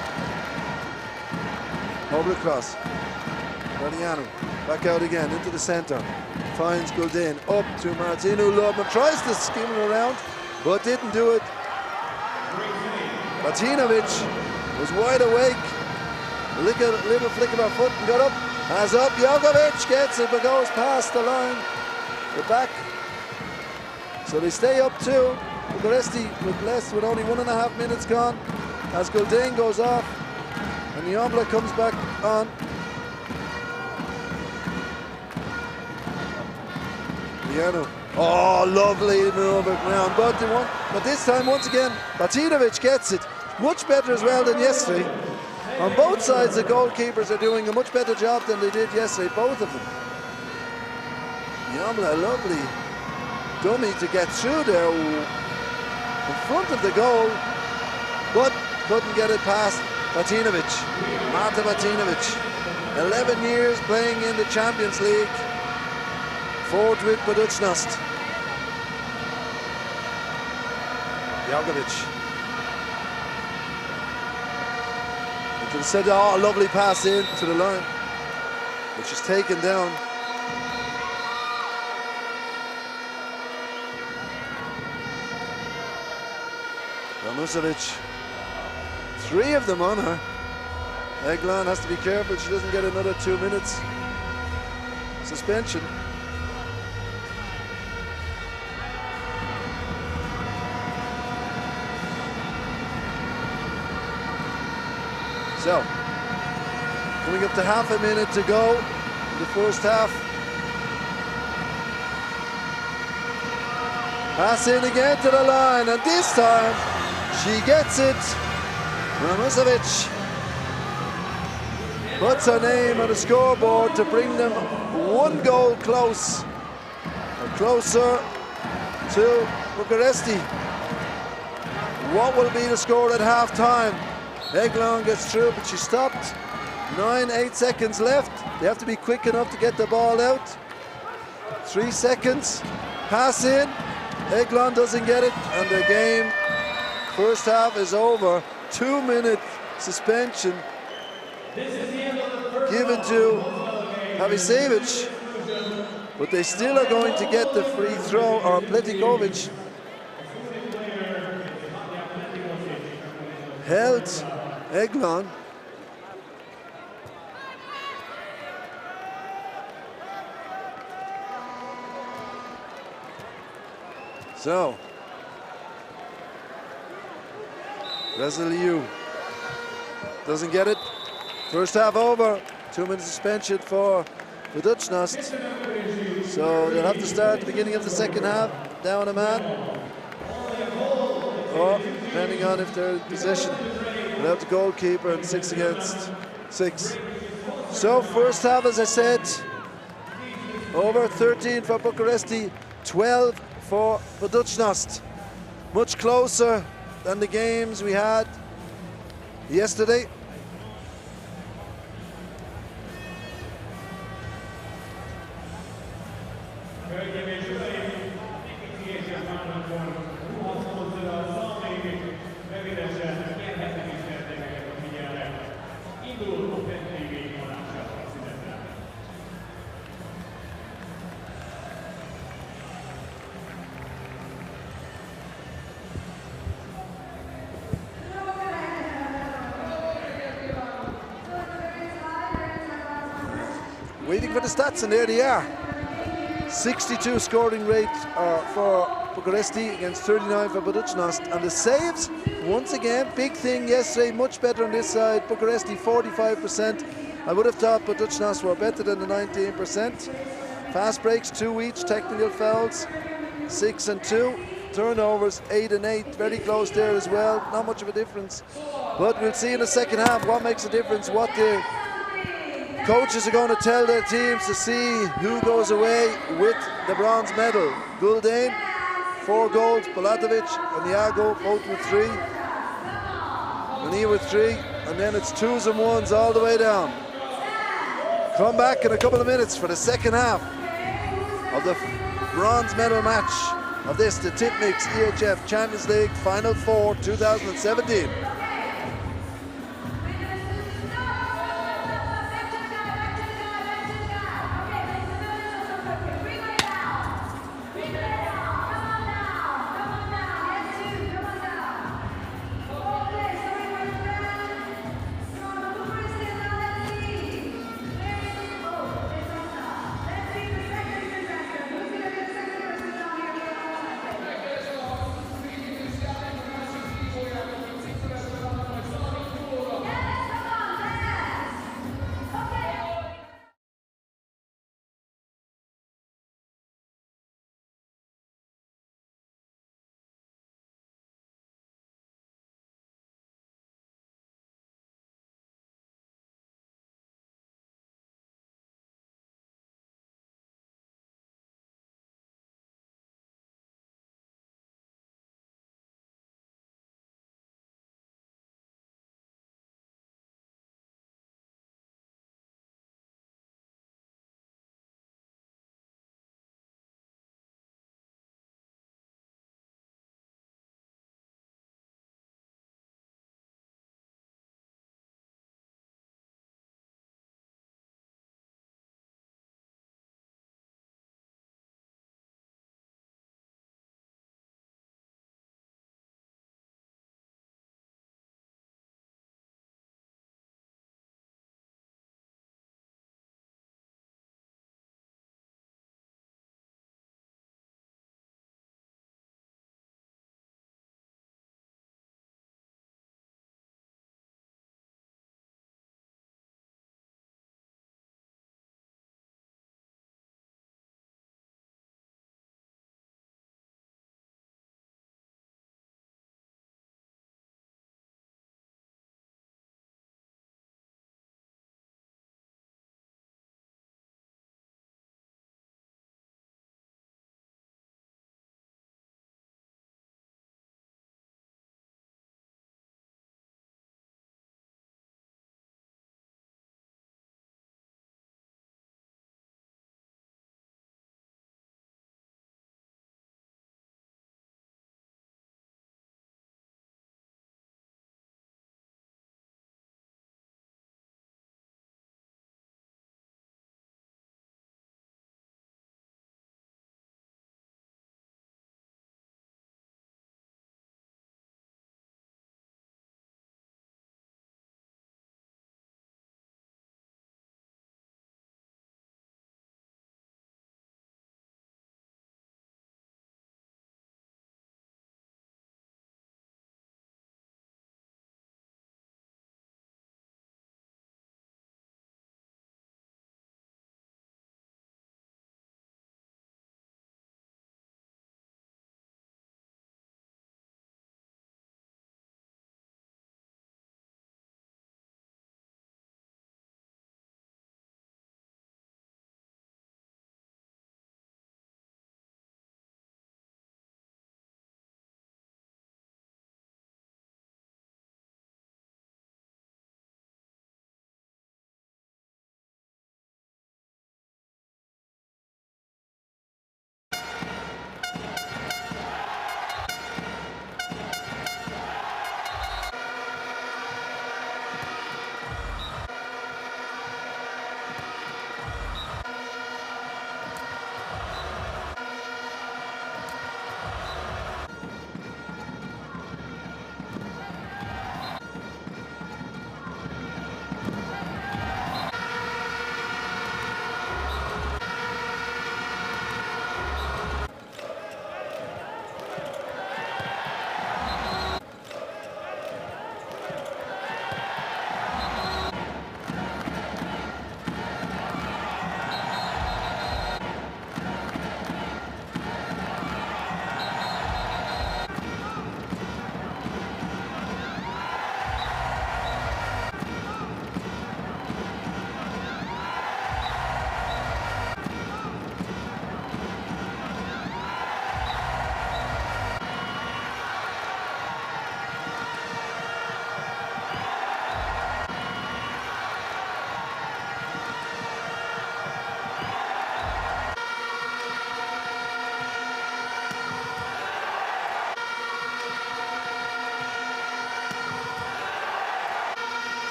Over across. Guardiano back out again into the center. Finds Guldin up to Martinu Lubman. Tries to skim it around but didn't do it. Martinovic was wide awake. A little flick of her foot and got up. Has up, Jokovic gets it but goes past the line. The back. So they stay up 2. Bucuresti with only 1.5 minutes gone. As Guldin goes off and the omelette comes back on. Liano. Oh, lovely move around. But this time, once again, Martinovic gets it. Much better as well than yesterday. On both sides, the goalkeepers are doing a much better job than they did yesterday, both of them. Yamla, lovely dummy to get through there in front of the goal, but couldn't get it past Martinovic. Marta Martinovic, 11 years playing in the Champions League, 4th with Buducnost. Jokovic. Instead, oh, a lovely pass in to the line, which is taken down. Ramusovic, 3 of them on her. Eglon has to be careful she doesn't get another 2 minutes suspension. So, coming up to half a minute to go in the first half. Pass in again to the line, and this time she gets it. Ramusovic puts her name on the scoreboard to bring them 1 goal closer to Bucuresti. What will be the score at half time? Eglon gets through, but she stopped. 8 seconds left. They have to be quick enough to get the ball out. 3 seconds. Pass in. Eglon doesn't get it, and the game, first half is over. 2-minute suspension given to Havisevic, but they still are going to get the free throw, or Pletikovic held Eglon. So, Vasiliou doesn't get it. First half over. 2-minute suspension for Buducnost. So they'll have to start at the beginning of the second half. Down a man. Or, depending on if they're in possession, without the goalkeeper and 6 against 6. So first half, as I said, over. 13 for Bucuresti, 12 for Buducnost. Much closer than the games we had yesterday. waiting for the stats, and there they are. 62 scoring rate for Bucuresti against 39 for Buducnost. And the saves, once again, big thing yesterday, much better on this side. Bucuresti 45%. I would have thought Buducnost were better than the 19%. Fast breaks, 2 each. Technical fouls, 6 and 2. Turnovers, 8 and 8. Very close there as well. Not much of a difference. But we'll see in the second half what makes a difference, what the coaches are going to tell their teams to see who goes away with the bronze medal. Guldain, 4 goals. Bulatovic and Iago both with 3. Mani with 3. And then it's 2s and 1s all the way down. Come back in a couple of minutes for the second half of the bronze medal match of this, the Tipmix EHF Champions League Final 4 2017.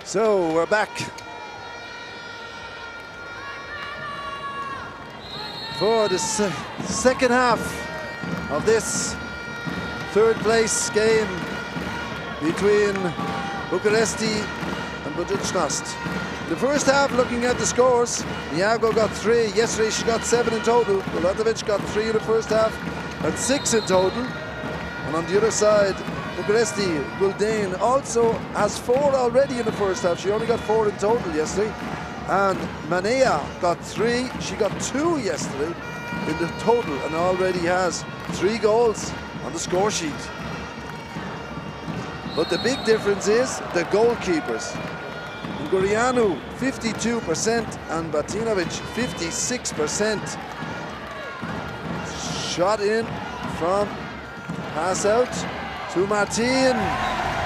So we're back for the second half of this third place game between Bucuresti and Buducnost. The first half, looking at the scores, Iago got 3. Yesterday she got 7 in total. Bulatovic got 3 in the first half and 6 in total. And on the other side, Bucuresti, Guldane also has 4 already in the first half. She only got 4 in total yesterday. And Manea got 3. She got 2 yesterday in the total and already has 3 goals on the score sheet. But the big difference is the goalkeepers. Ungurianu 52% and Batinovic 56%. Shot in from pass out to Martin.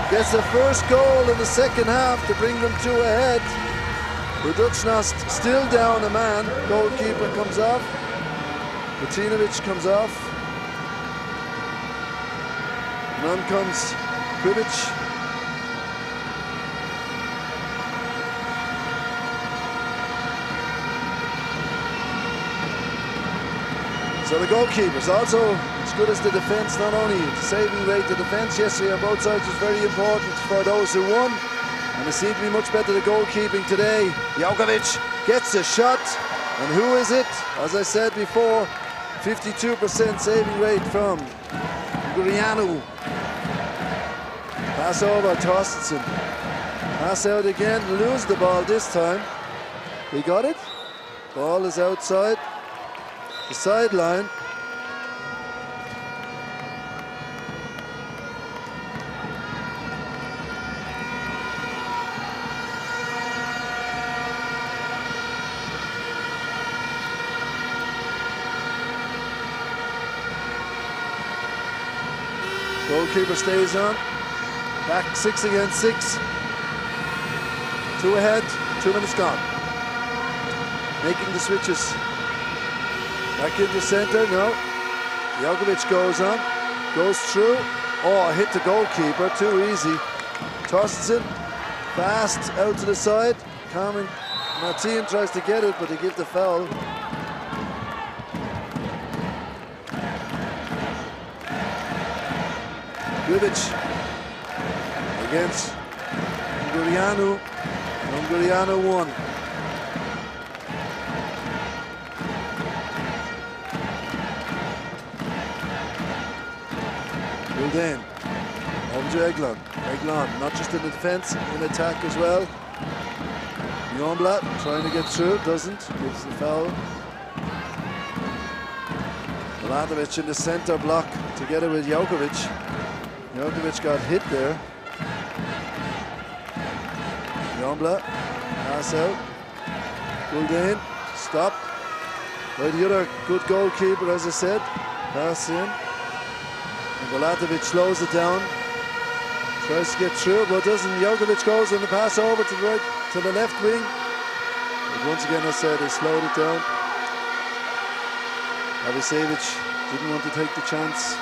Gets the first goal in the second half to bring them 2 ahead. Buducnost still down a man. Goalkeeper comes off. Batinovic comes off. And on comes Krivic. So the goalkeepers also as good as the defence, not only the saving rate, the defence yesterday on both sides was very important for those who won. And it seemed to be much better the goalkeeping today. Jaukovic gets a shot. And who is it? As I said before, 52% saving rate from Gurianu. Pass over, Torstensen. Pass out again, lose the ball this time. He got it. Ball is outside the sideline. Goalkeeper stays on. Back 6 against 6. 2 ahead, 2 minutes gone. Making the switches. Back into center, no. Jaukovic goes on, goes through. Oh, hit the goalkeeper, too easy. Torstensen, fast out to the side. Carmen Martin tries to get it, but they give the foul. Krivic against Ungurianu. Ungurianu won. Guldane over to Eglon. Eglon not just in the defence, in attack as well. Jonblad trying to get through, doesn't, gives the foul. Milanovic in the centre block together with Jaukovic. Jaukovic got hit there. Jonblad, pass out. Guldane, stop. By the other good goalkeeper, as I said. Pass in. And Bulatovic slows it down. Tries to get through, but doesn't. Jaukovic goes and the pass over to the right, to the left wing. But once again, I said, they slowed it down. Avicevic didn't want to take the chance.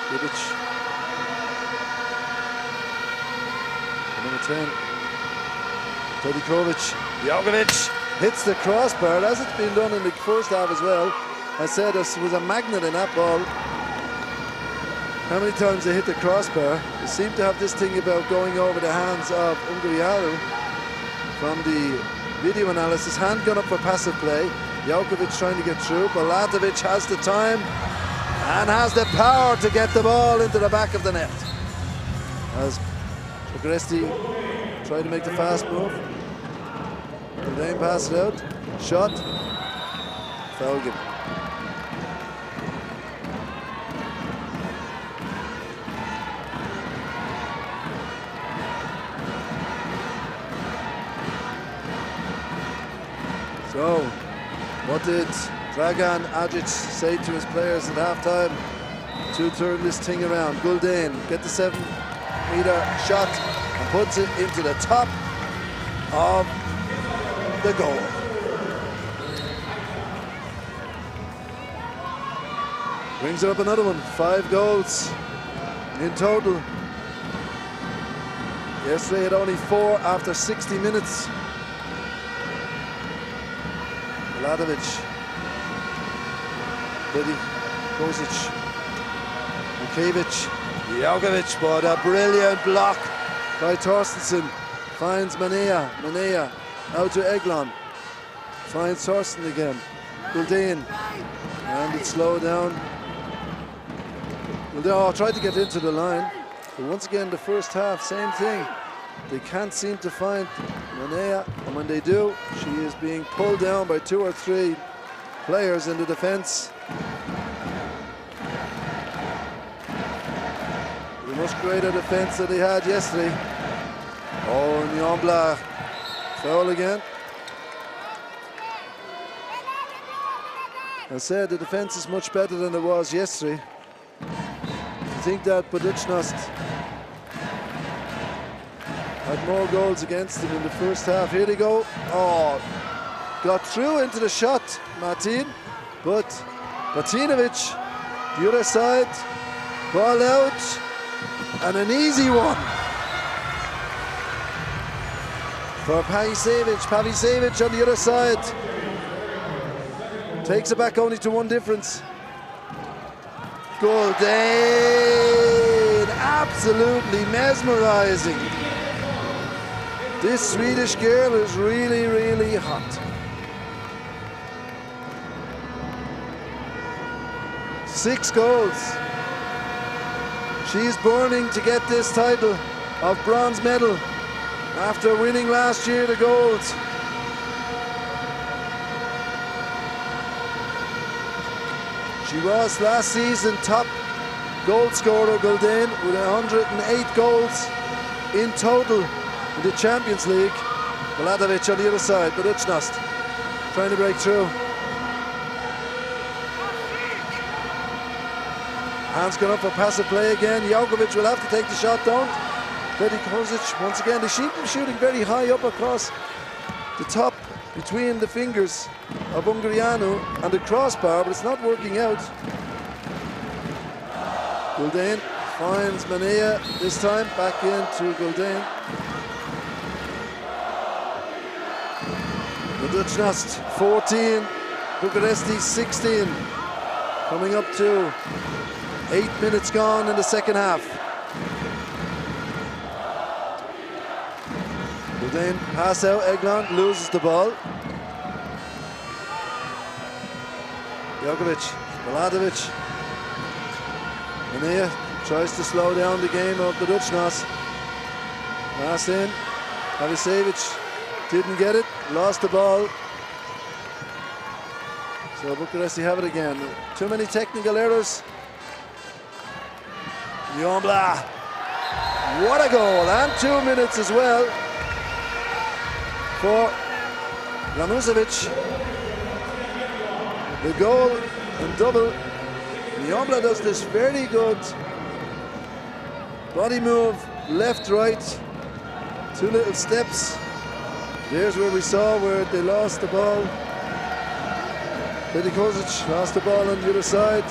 Krivic. Number 10. Todikovic. Jaukovic hits the crossbar, as it's been done in the first half as well. I said there was a magnet in that ball. How many times they hit the crossbar? They seem to have this thing about going over the hands of Ungurianu. From the video analysis, hand gone up for passive play. Jaukovic trying to get through. Bulatovic has the time and has the power to get the ball into the back of the net. As Bucuresti tried to make the fast move. Guldane passed it out. Shot. Foul given. So, what did Dragan Agic say to his players at halftime to turn this thing around? Guldane get the 7-meter shot and puts it into the top of the goal. Brings it up another one. 5 goals in total. Yesterday had only 4 after 60 minutes. Vladovic, Bedi, Kozic, Mukiewicz, Jokovic, but a brilliant block by Torstensen. Finds Manea, Manea out to Eglon. Finds Torsten again. Gulden, and it's slowed down. Gulden tried to get into the line, but once again the first half, same thing. They can't seem to find Manea, and when they do, she is being pulled down by 2 or 3 players in the defence. A much greater defence than they had yesterday. Oh, Nyombla, foul again. I said the defence is much better than it was yesterday. I think that Buducnost had more goals against them in the first half. Here they go. Oh, got through into the shot, Martin, but Martinovic, the other side, ball out, and an easy one for Pavicevic. Pavicevic on the other side takes it back only to 1 difference. Gulden, absolutely mesmerizing. This Swedish girl is really, really hot. 6 goals. She's burning to get this title of bronze medal after winning last year the gold. She was last season top goal scorer, Gulden, with 108 goals in total in the Champions League. Vladovic on the other side, Buducnost trying to break through. Hands gone up for passive play again. Jokovic will have to take the shot down. Bedi Kozic once again. They seem to be shooting very high up across the top between the fingers of Ungarianu and the crossbar, but it's not working out. Gulden finds Manea this time, back into Gulden. Buducnost 14, Bucuresti 16. Coming up to 8 minutes gone in the second half. Gulden pass out, Eglon loses the ball. Jokovic, Vladovic. Manea tries to slow down the game of Buducnost. Pass in, Pavicevic didn't get it, lost the ball. So Bucuresti have it again. Too many technical errors. Nyombla, what a goal, and 2 minutes as well for Ramusevic. The goal and double. Nyombla does this very good body move, left, right, 2 little steps. There's where we saw where they lost the ball. Bedi Kozic lost the ball on the other side.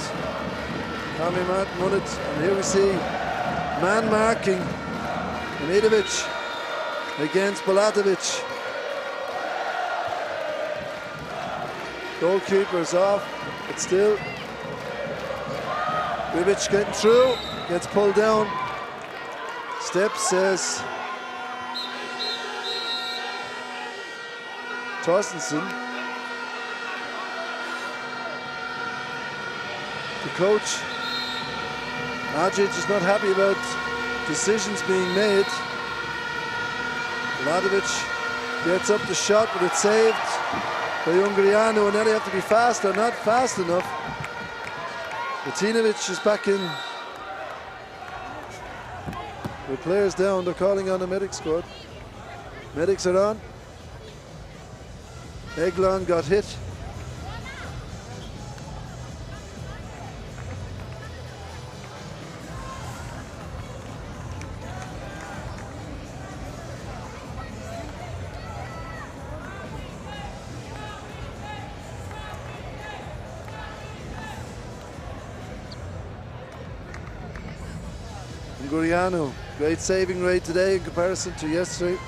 Kami Martin won it, and here we see man marking Midovic against Bulatovic. Goalkeeper's off, but still Ribic getting through, gets pulled down. Step says Torstensen. The coach, Majic, is not happy about decisions being made. Vladovic gets up the shot, but it's saved by Ungarianu, and now they have to be faster, not fast enough. Martinovic is back in. The players down, they're calling on the medic squad. Medics are on. Eglon got hit. Ungurianu, great saving rate today in comparison to yesterday.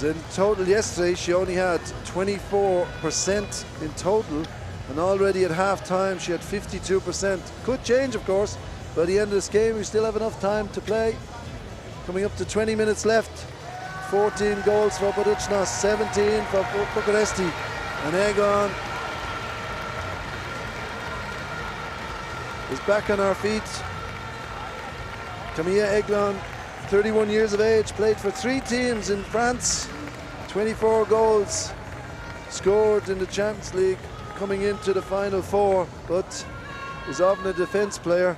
In total yesterday, she only had 24% in total, and already at half-time she had 52%. Could change, of course, by the end of this game. We still have enough time to play. Coming up to 20 minutes left. 14 goals for Buducnost, 17 for Bucuresti. And Egon is back on our feet. Camilla Eglon, 31 years of age, played for 3 teams in France. 24 goals scored in the Champions League coming into the Final Four, but is often a defence player.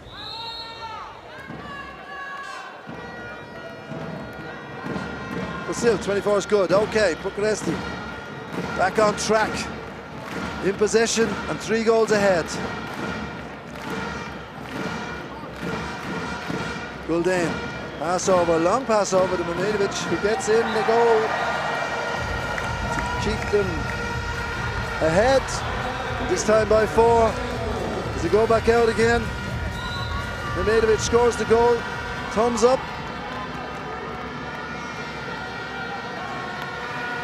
But still, 24 is good. Okay, Bucuresti back on track, in possession and 3 goals ahead. Gulden, pass over, long pass over to Mamidovic, who gets in the goal to keep them ahead. And this time by 4. As they go back out again, Mamidovic scores the goal. Thumbs up.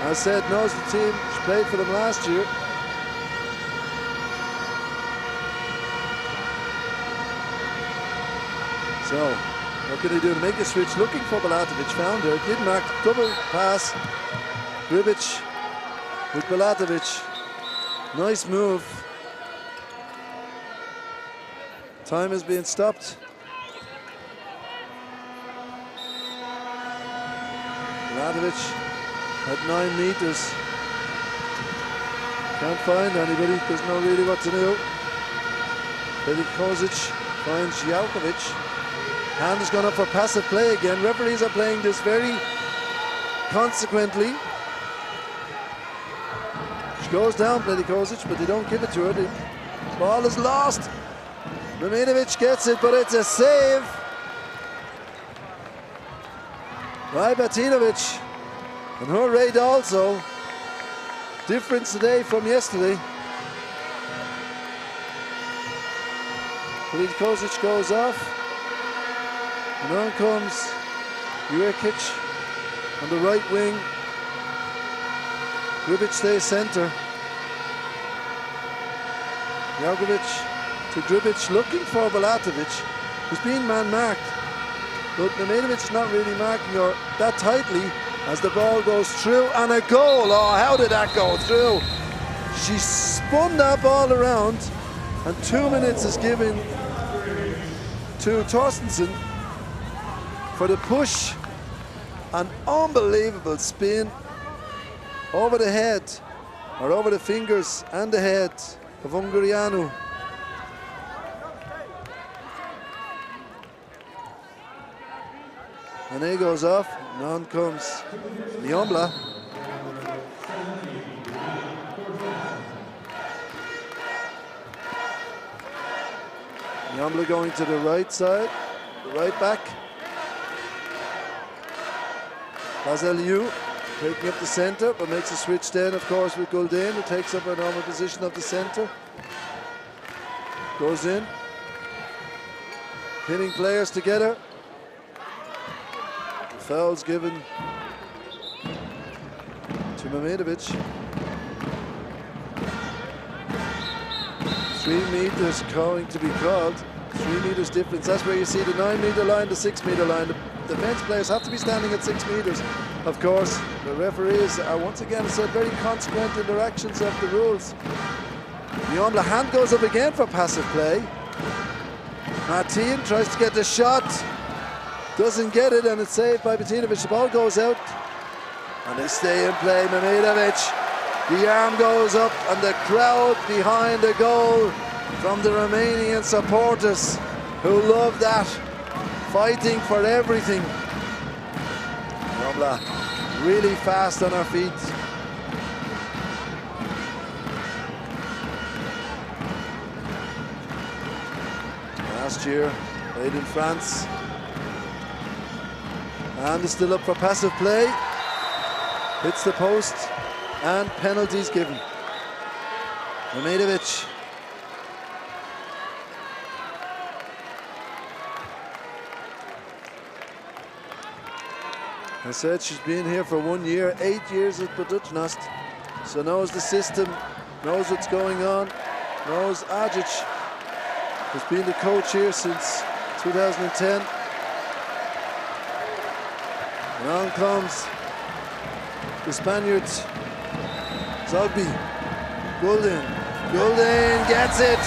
As said, knows the team. She played for them last year. So, what can they do to make a switch? Looking for Balatovic, found her, did mark, double pass. Gribic with Balatovic. Nice move. Time is being stopped. Balatovic at 9 meters. Can't find anybody, doesn't know really what to do. Buducnost finds Jaukovic. Hand has gone up for passive play again. Referees are playing this very consequently. She goes down, Buducnost, but they don't give it to her. The ball is lost. Mamidovic gets it, but it's a save by Batinovic. And her rate also. Difference today from yesterday. Buducnost goes off. And on comes Jurkic on the right wing. Gribic stays centre. Jaukovic to Gribic, looking for Balatovic, who's being man-marked. But Mamidovic not really marking her that tightly as the ball goes through, and a goal. Oh, how did that go through? She spun that ball around, and 2 minutes is given to Torstensen for the push. An unbelievable spin over the head, or over the fingers and the head of Ungurianu. And he goes off, and on comes Nyombla. Nyombla going to the right side, the right back. Bazeliu taking up the centre, but makes a switch then, of course, with Gulden, who takes up a normal position of the centre. Goes in, pinning players together. Fouls given to Mamidovic. 3 meters going to be called. 3 meters difference. That's where you see the 9 meter line, the 6 meter line. The defense players have to be standing at 6 meters. Of course, the referees are once again said very consequent in their actions of the rules. Nyombla, hand goes up again for passive play. Martin tries to get the shot. Doesn't get it, and it's saved by Batinovic. The ball goes out, and they stay in play. Mamidovic, the arm goes up, and the crowd behind the goal from the Romanian supporters who love that, fighting for everything. Nyombla really fast on her feet. Last year, played in France. And is still up for passive play. Hits the post, and penalties given. Mamidovic I said she's been here for 1 year, 8 years at Buducnost, so knows the system, knows what's going on, knows Ajic has been the coach here since 2010. And on comes the Spaniards. Zogby, Gulden gets it.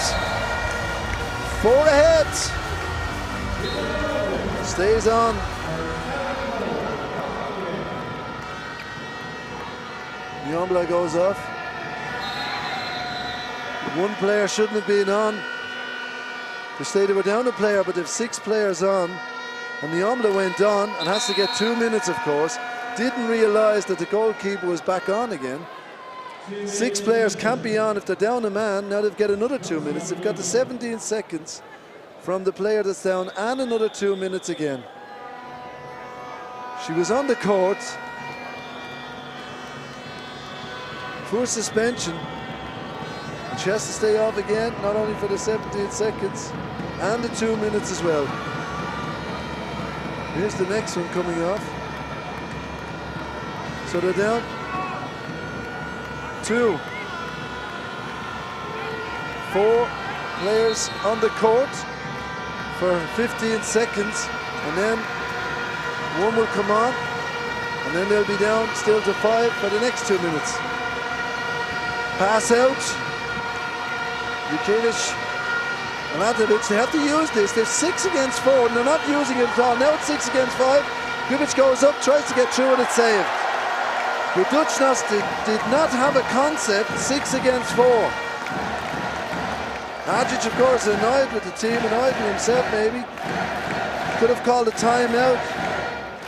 4 ahead. Stays on. Nyombla goes off. One player shouldn't have been on. They say they were down a player, but they've 6 players on. And Nyombla went on and has to get 2 minutes, of course. Didn't realize that the goalkeeper was back on again. 6 players can't be on if they're down a man. Now they've got another 2 minutes. They've got the 17 seconds from the player that's down and another 2 minutes again. She was on the court for suspension. And she has to stay off again, not only for the 17 seconds and the 2 minutes as well. Here's the next one coming off. So they're down 2. 4 players on the court for 15 seconds, and then 1 will come on, and then they'll be down still to 5 for the next 2 minutes. Pass out. Bucuresti and Atovic, they have to use this. They're 6 against 4, and they're not using it at all. Now it's 6 against 5. Bucuresti goes up, tries to get through, and it's saved. Buducnost did not have a concept, 6 against 4. Ajic, of course, annoyed with the team, annoyed with himself maybe. Could have called a timeout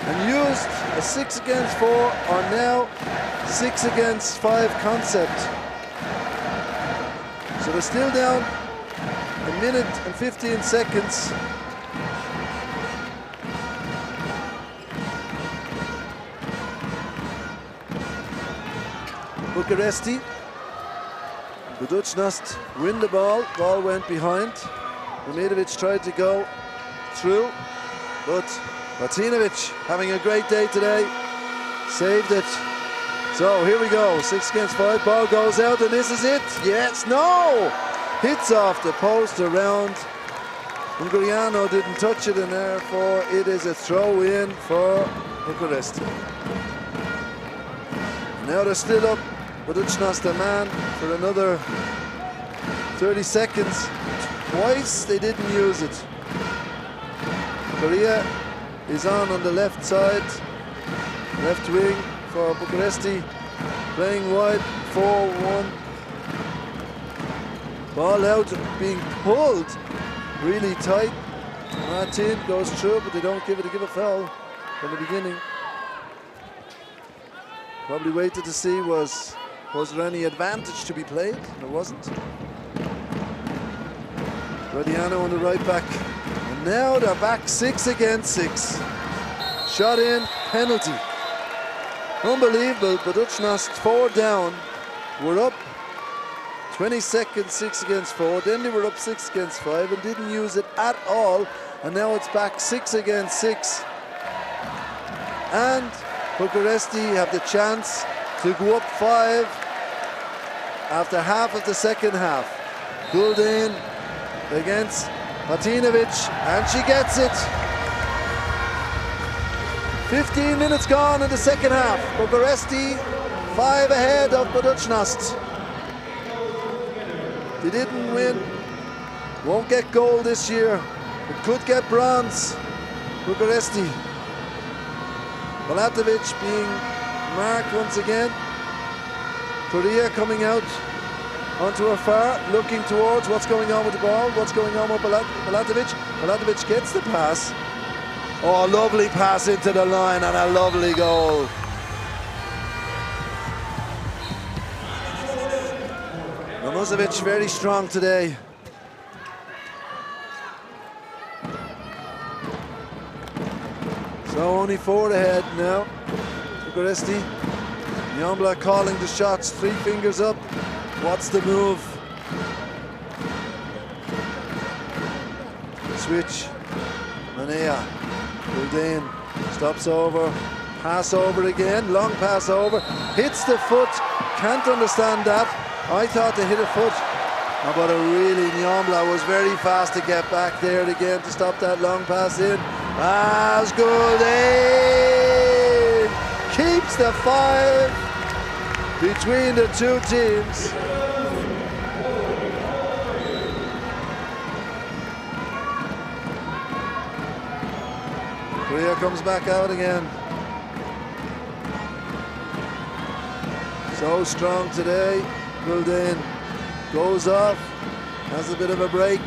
and used a 6 against 4 or now 6 against 5 concept. So they're still down 1 minute and 15 seconds. Bucuresti. Buducnost win the ball. Ball went behind. Mamidovic tried to go through, but Martinovic having a great day today. Saved it. So here we go. 6 against 5. Ball goes out, and this is it. Yes, no! Hits off the post around. Ungariano didn't touch it, and therefore it is a throw in for Bucuresti. Now they're still up. Buducnost a man for another 30 seconds. Twice they didn't use it. Correa is on the left side, left wing for Bucuresti, playing wide, 4-1. Ball out, being pulled really tight. Martin goes through, but they don't give it. They give a foul from the beginning. Probably waited to see was there any advantage to be played? There wasn't. Rodiano on the right back. And now they're back 6 against 6. Shot in, penalty. Unbelievable. Buducnost 4 down. We're up 20 seconds, 6 against 4. Then they were up 6 against 5 and didn't use it at all. And now it's back 6 against 6. And Bucuresti have the chance to go up 5 after half of the second half. Gulden against Martinovic, and she gets it. 15 minutes gone in the second half. Bucuresti 5 ahead of Buducnost. They didn't win. Won't get gold this year. But could get bronze. Bucuresti. Bulatovic being marked once again. Correa coming out onto her far, looking towards what's going on with the ball, what's going on with Bulatovic. Bulatovic gets the pass. Oh, lovely pass into the line and a lovely goal. Ramuzovic very strong today. So only 4 ahead now. Bucuresti. Nyombla calling the shots, 3 fingers up. What's the move? Switch. Manea. Gulden stops over. Pass over again, long pass over, hits the foot, can't understand that. I thought they hit a foot, but really Nyambla was very fast to get back there again to stop that long pass in. As Goulding keeps the 5 between the two teams. Korea comes back out again. So strong today. Goulding goes off, has a bit of a break.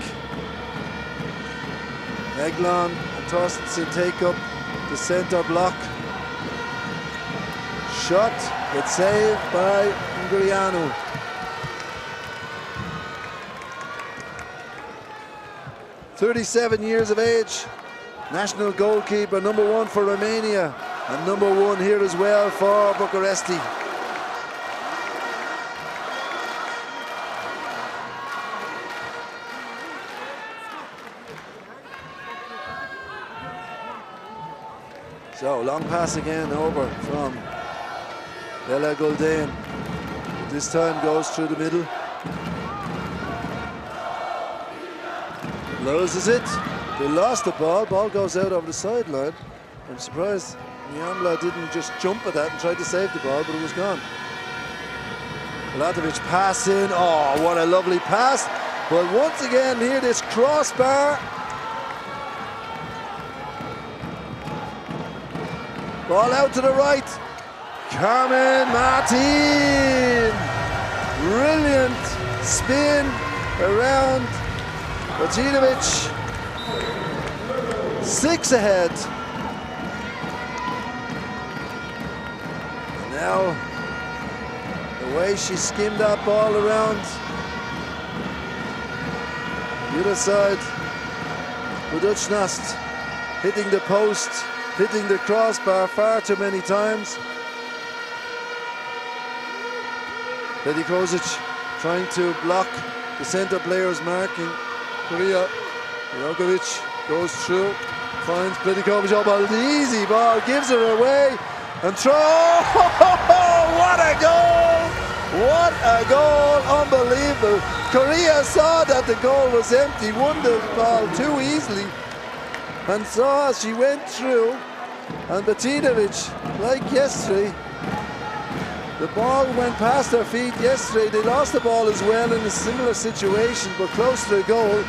Eglon and Torstensen take up the centre block. Shot, it's saved by Ungurianu. "37 years of age, national goalkeeper, #1 for Romania, and #1 here as well for Bucuresti. So, long pass again over from Bella Goulding. This time goes through the middle. Loses it. They lost the ball. Ball goes out over the sideline. I'm surprised Nyambla didn't just jump at that and try to save the ball, but it was gone. Bulatovic pass in. Oh, what a lovely pass. But once again here, this crossbar. Ball out to the right. Carmen Martin. Brilliant spin around Botinovic. 6 ahead. Now, the way she skimmed that ball around the other side. Buducnost hitting the post, hitting the crossbar far too many times. Predikovic trying to block the center players marking Korea. Jokovic goes through, finds Predikovic. Oh, but an easy ball, gives her away and throw. Oh, what a goal! What a goal! Unbelievable. Korea saw that the goal was empty, won the ball too easily, and saw as she went through. And Botinovic, like yesterday, the ball went past their feet yesterday. They lost the ball as well in a similar situation, but close to the goal.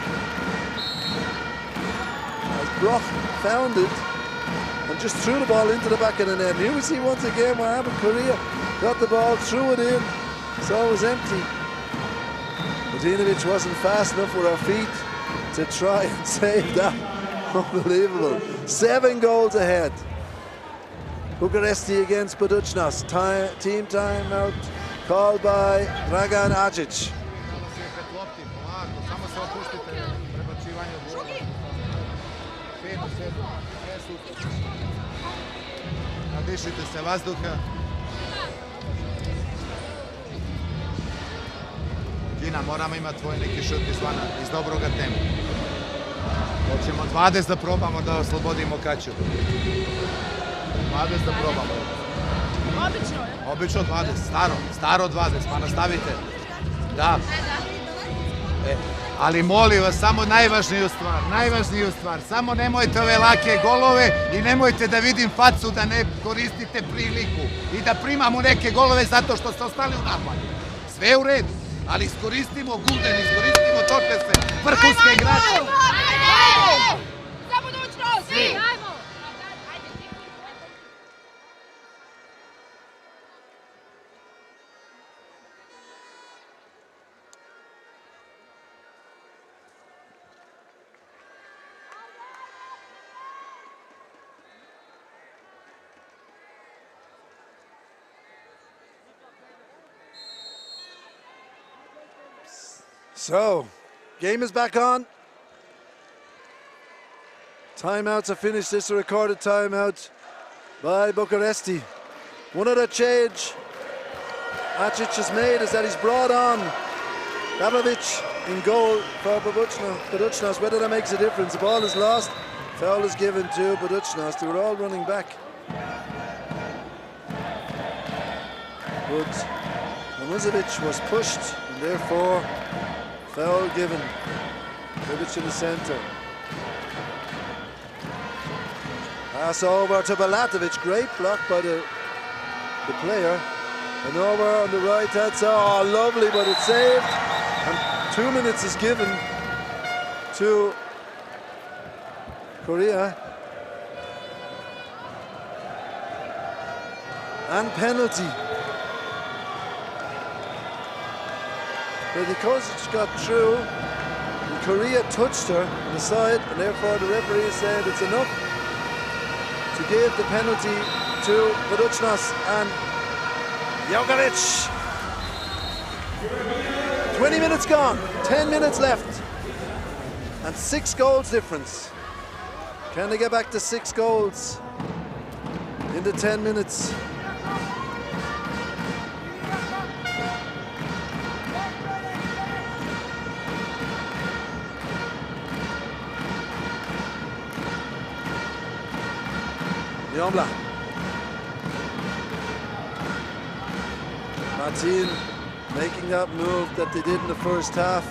As Brock found it and just threw the ball into the back of the net. Here we see once again what happened. Korea got the ball, threw it in, so it was empty. Botinovic wasn't fast enough with her feet to try and save that. Unbelievable. 7 goals ahead. Bucuresti against Buducnost. Team timeout called by Dragan Acic. Nadišite se vazduha. Gina, moramo imati tvoj neki šut izvana, iz dobroga tempa. Hoćemo 20 da probamo da oslobodimo Kaću. 20 da probamo. Obično je. Obično 20, staro 20, pa nastavite. Da. Ali molim vas, samo najvažniju stvar, samo nemojte ove lake golove i nemojte da vidim facu da ne koristite priliku i da primamo neke golove zato što ste ostali u napadu. Sve je u redu, ali iskoristimo Gulden, iskoristimo Tortensen, vrhunske igrače. Za budućnost! Svi! Ajmo! So, game is back on. Timeouts are finished. This is a recorded timeout by Bucuresti. One other change Acic has made is that he's brought on Dabovic in goal for Buducnost. Whether that makes a difference, the ball is lost. Foul is given to Buducnost. They were all running back. But Mamuzovic was pushed, and therefore foul given. Buduc in the center. Pass over to Balatovic. Great block by the player. And over on the right hand side. Oh, lovely, but it's saved. And 2 minutes is given to Korea. And penalty. Buducnost got through. And Korea touched her on the side, and therefore the referee said it's enough to give the penalty to Buducnost and Jokovic. 20 minutes gone, 10 minutes left, and 6 goals difference. Can they get back to 6 goals in the 10 minutes? Jombla. Martin making that move that they did in the first half.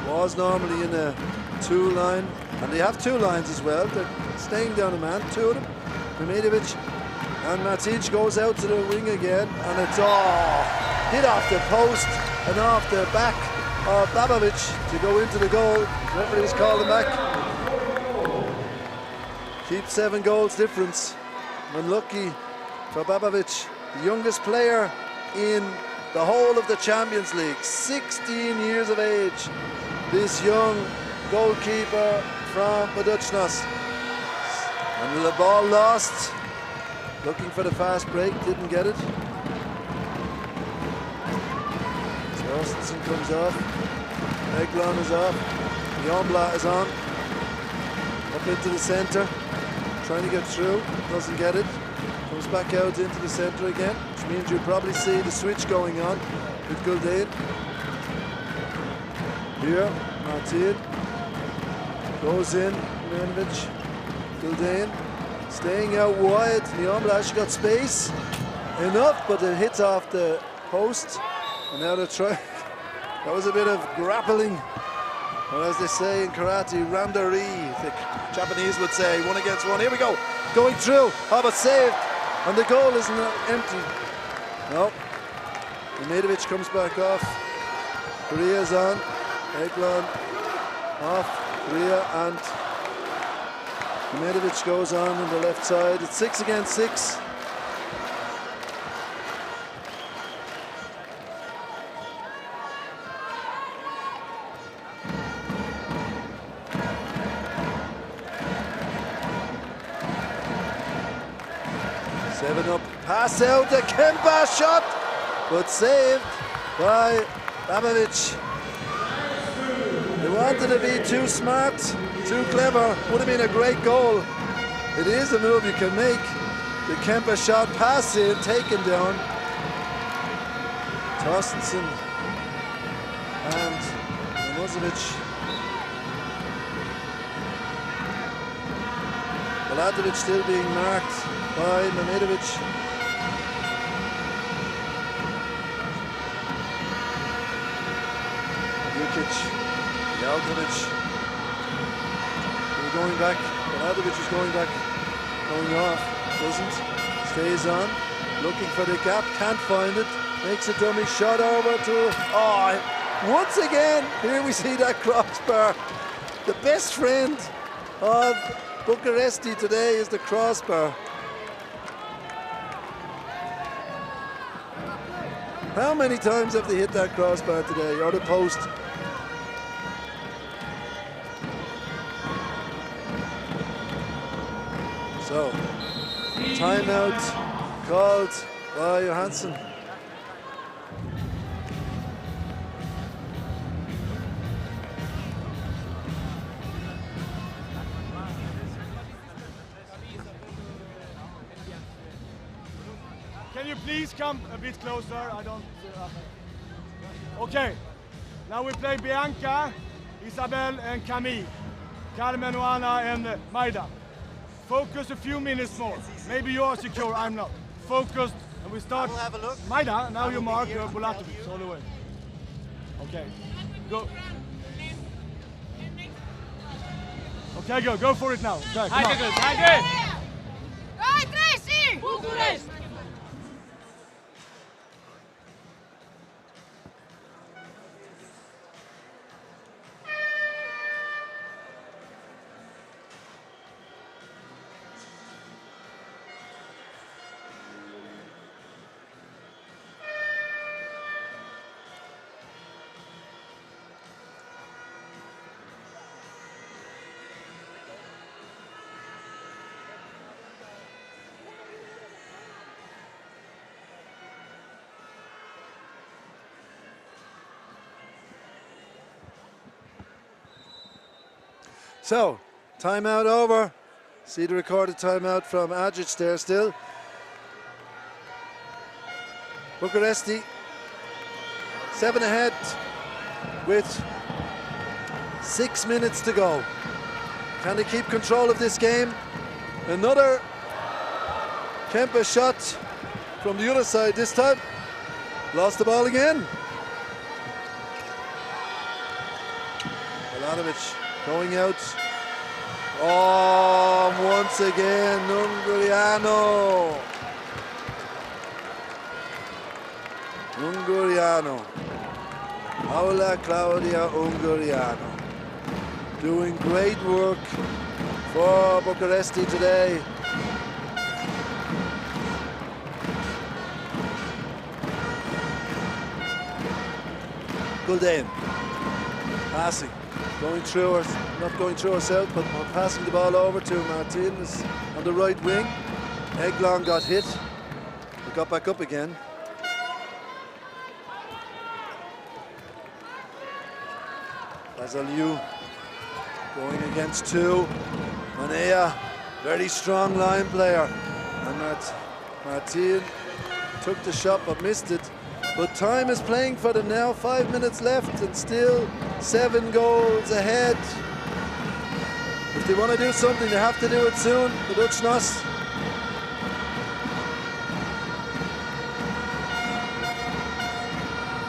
Was normally in a 2 line, and they have 2 lines as well. They're staying down a man, 2 of them. Mimidovic and Matic goes out to the wing again, and it's hit off the post and off the back of Babovic to go into the goal. Referee's called him back. Keep 7 goals difference. Unlucky for Babovic, the youngest player in the whole of the Champions League. 16 years of age, this young goalkeeper from Buducnost. And the ball lost. Looking for the fast break, didn't get it. Torstensen comes off. Eglon is off. Jombla is on. Up into the centre. Trying to get through, doesn't get it. Comes back out into the centre again, which means you'll probably see the switch going on with Guldain. Here, Martin. Goes in, Mihanovic. Guldain. Staying out wide. Jombla actually got space. Enough, but it hits off the post. And now they're trying. That was a bit of grappling. Or as they say in karate, randori, the Japanese would say, 1 against 1. Here we go, going through, but saved, and the goal is empty. No, Mimidovic comes back off, Korea's on, Eglon off, Korea, and Mimidovic goes on the left side. It's 6 against 6. Up, pass out, the Kempa shot, but saved by Babovic. They wanted to be too smart, too clever. Would have been a great goal. It is a move you can make. The Kempa shot, pass in, taken down. Torstensen and Mamuzovic. Balatovic still being marked by Mimidovic. Jukic, Jokovic. They're going back. Balatovic is going back, going off. Doesn't. Stays on. Looking for the gap. Can't find it. Makes a dummy shot over to. Once again, here we see that crossbar. The best friend of Bucuresti today is the crossbar. How many times have they hit that crossbar today, or the post? So, timeout called by Johansson. Can you please come a bit closer? I don't... Okay, now we play Bianca, Isabel and Camille. Carmen, Oana and Maida. Focus a few minutes more. Maybe you are secure, I'm not. focused, and we start. We'll have a look. Maida, now I you will be mark here on the Bulatovic all the way. Okay, go. Okay, go for it now. Okay, come on. Vai, Tracy! Bucuresti! So, timeout over. See the recorded timeout from Ajic there still. Bucuresti 7 ahead with 6 minutes to go. Can they keep control of this game? Another Kempa shot from the other side this time. Lost the ball again. Milanovic going out. Oh, once again, Unguriano. Unguriano. Paola Claudia Unguriano. Doing great work for Bucuresti today. Gulden. Passing. Going through her, not going through herself, but passing the ball over to Martinez on the right wing. Eglon got hit, but got back up again. Bazaliu going against two. Manea, very strong line player. And Martin took the shot but missed it. But time is playing for them now, 5 minutes left and still 7 goals ahead. If they want to do something, they have to do it soon. Buducnost.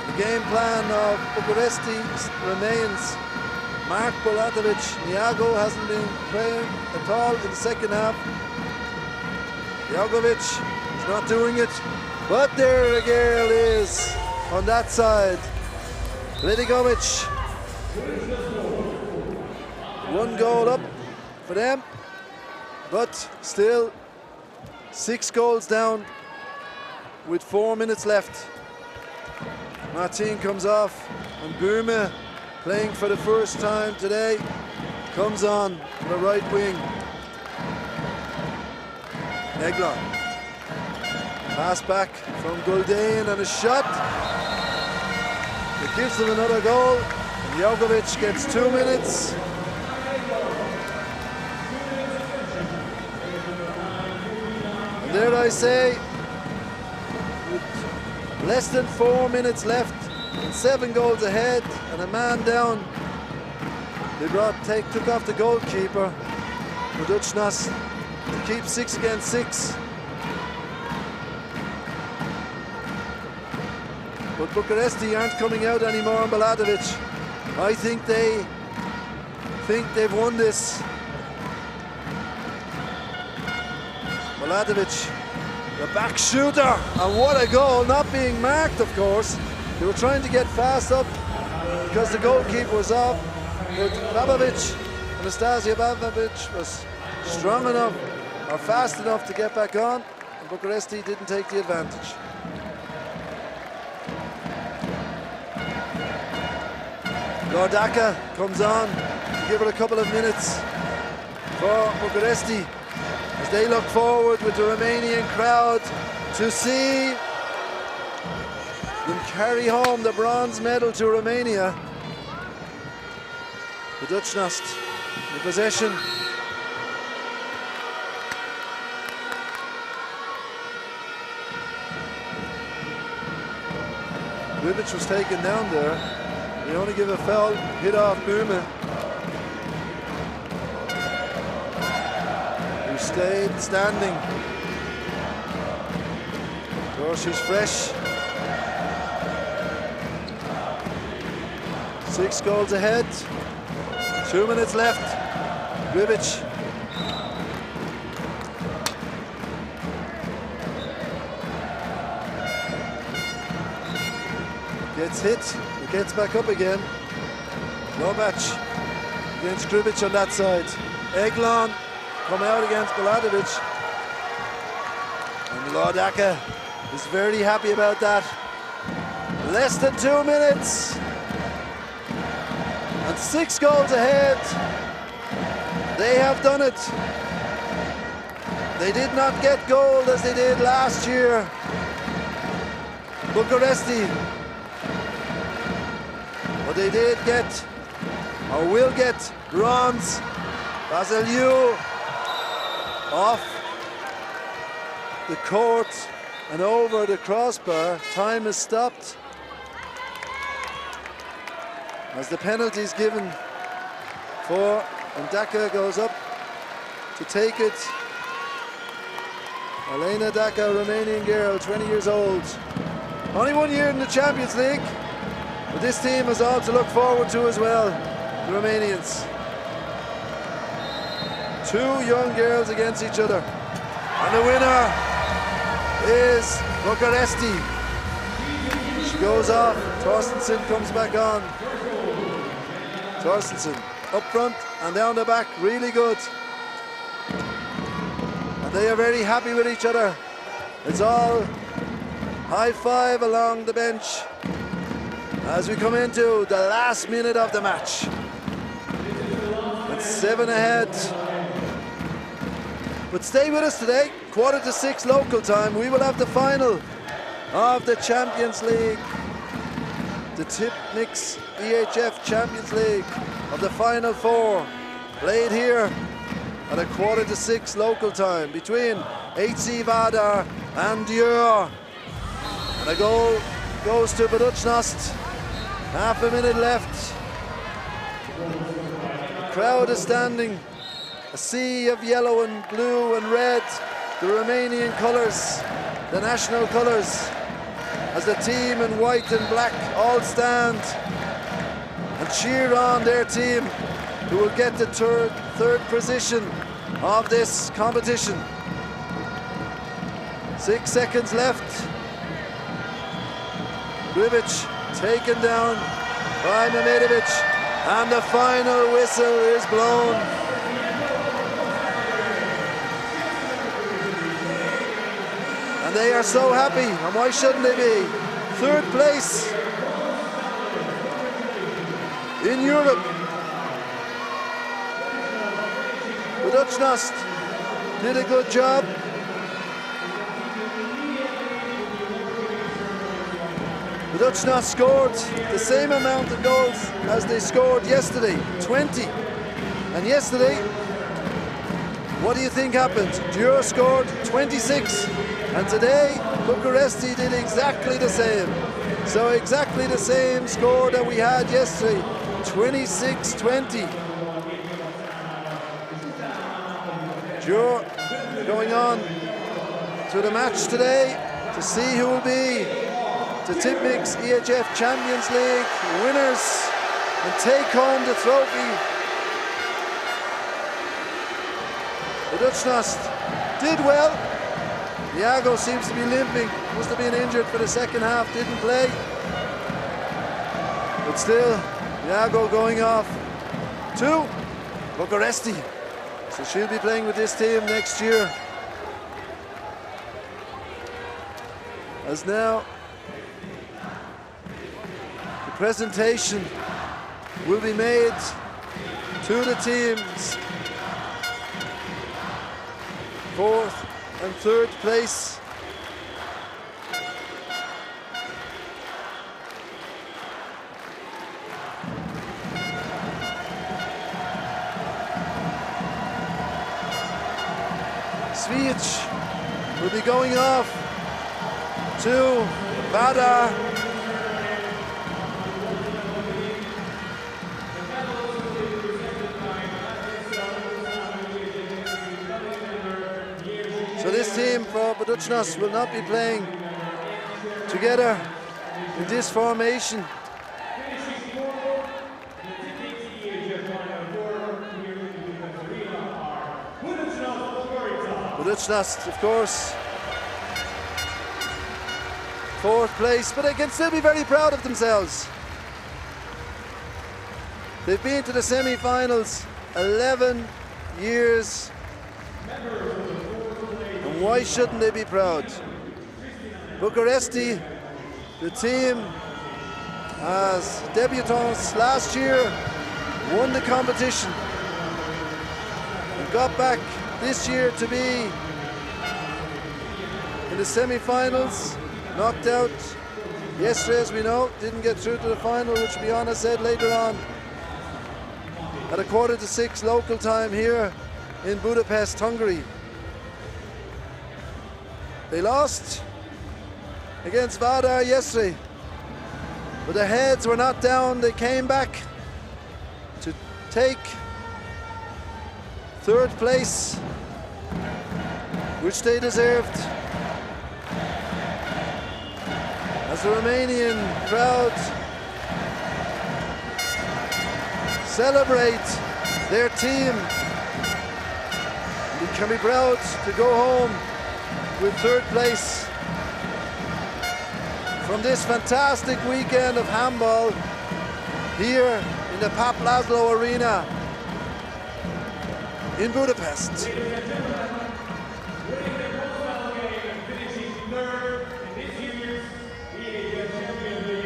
The game plan of Bucuresti remains. Mark Bulatovic, Niago hasn't been playing at all in the second half. Jagovic is not doing it. But there a girl is on that side. Lidigovic. 1 goal up for them. But still 6 goals down with 4 minutes left. Martin comes off and Burma, playing for the first time today, comes on the right wing. Eglon. Pass back from Gulden and a shot. It gives them another goal. And Jogovic gets 2 minutes. And there I say, with less than 4 minutes left and 7 goals ahead and a man down, they took off the goalkeeper, Buducnost, to keep 6 against 6. But Bucuresti aren't coming out anymore on Bulatovic. I think they've won this. Bulatovic, the back shooter, and what a goal, not being marked of course. They were trying to get fast up because the goalkeeper was off, but Anastasia Babovic was strong enough or fast enough to get back on, and Bucuresti didn't take the advantage. Lordaka comes on to give it a couple of minutes for Bucuresti as they look forward with the Romanian crowd to see them carry home the bronze medal to Romania. Buducnost in possession. Ribic was taken down there. They only give a foul, hit off Burma, who stayed standing. Sure, she's fresh. 6 goals ahead. 2 minutes left. Gribic. Gets hit, he gets back up again. Lobac against Gribic on that side. Eglon come out against Baladovic. And Lodaka is very happy about that. Less than 2 minutes. And 6 goals ahead. They have done it. They did not get gold as they did last year. Bucuresti. But they did get, or will get, bronze. Vasiliu off the court and over the crossbar. Time is stopped as the penalty is given for, and Daka goes up to take it. Elena Daka, Romanian girl, 20 years old. Only 1 year in the Champions League, but this team has all to look forward to as well, the Romanians. 2 young girls against each other. And the winner is Bucuresti. She goes off, Torstensen comes back on. Torstensen up front and down the back, really good. And they are very happy with each other. It's all high five along the bench as we come into the last minute of the match. It's 7 ahead. But stay with us today, 5:45 local time. We will have the final of the Champions League, the Tip Mix EHF Champions League of the Final 4, played here at 5:45 local time between HC Vardar and Dior. And a goal goes to Buducnost. Half a minute left. The crowd is standing. A sea of yellow and blue and red, the Romanian colours, the national colours, as the team in white and black all stand and cheer on their team, who will get the third position of this competition. 6 seconds left. Gribic taken down by Mehmedovic, and the final whistle is blown. And they are so happy, and why shouldn't they be? 3rd place in Europe. Buducnost did a good job. Buducnost scored the same amount of goals as they scored yesterday, 20. And yesterday, what do you think happened? Dior scored 26. And today, Bucuresti did exactly the same. So exactly the same score that we had yesterday, 26-20. Dior going on to the match today to see who will be the Tip Mix EHF Champions League winners and take home the trophy. Buducnost did well. Iago seems to be limping, must have been injured for the second half, didn't play. But still, Iago going off to Bucuresti. So she'll be playing with this team next year. As now, the presentation will be made to the teams. 4th and 3rd place. Svijic will be going off to Vardar. So this team for Buducnost will not be playing together in this formation. Buducnost, of course, 4th place, but they can still be very proud of themselves. They've been to the semi-finals 11 years, and why shouldn't they be proud? Bucuresti, the team, as debutants last year, won the competition and got back this year to be in the semi-finals, knocked out yesterday, as we know, didn't get through to the final, which Biana said later on at 5:45 local time here in Budapest, Hungary. They lost against Vardar yesterday, but their heads were not down. They came back to take 3rd place, which they deserved. As the Romanian crowd celebrate their team, we can be proud to go home with 3rd place from this fantastic weekend of handball here in the Pap Laszlo Arena in Budapest.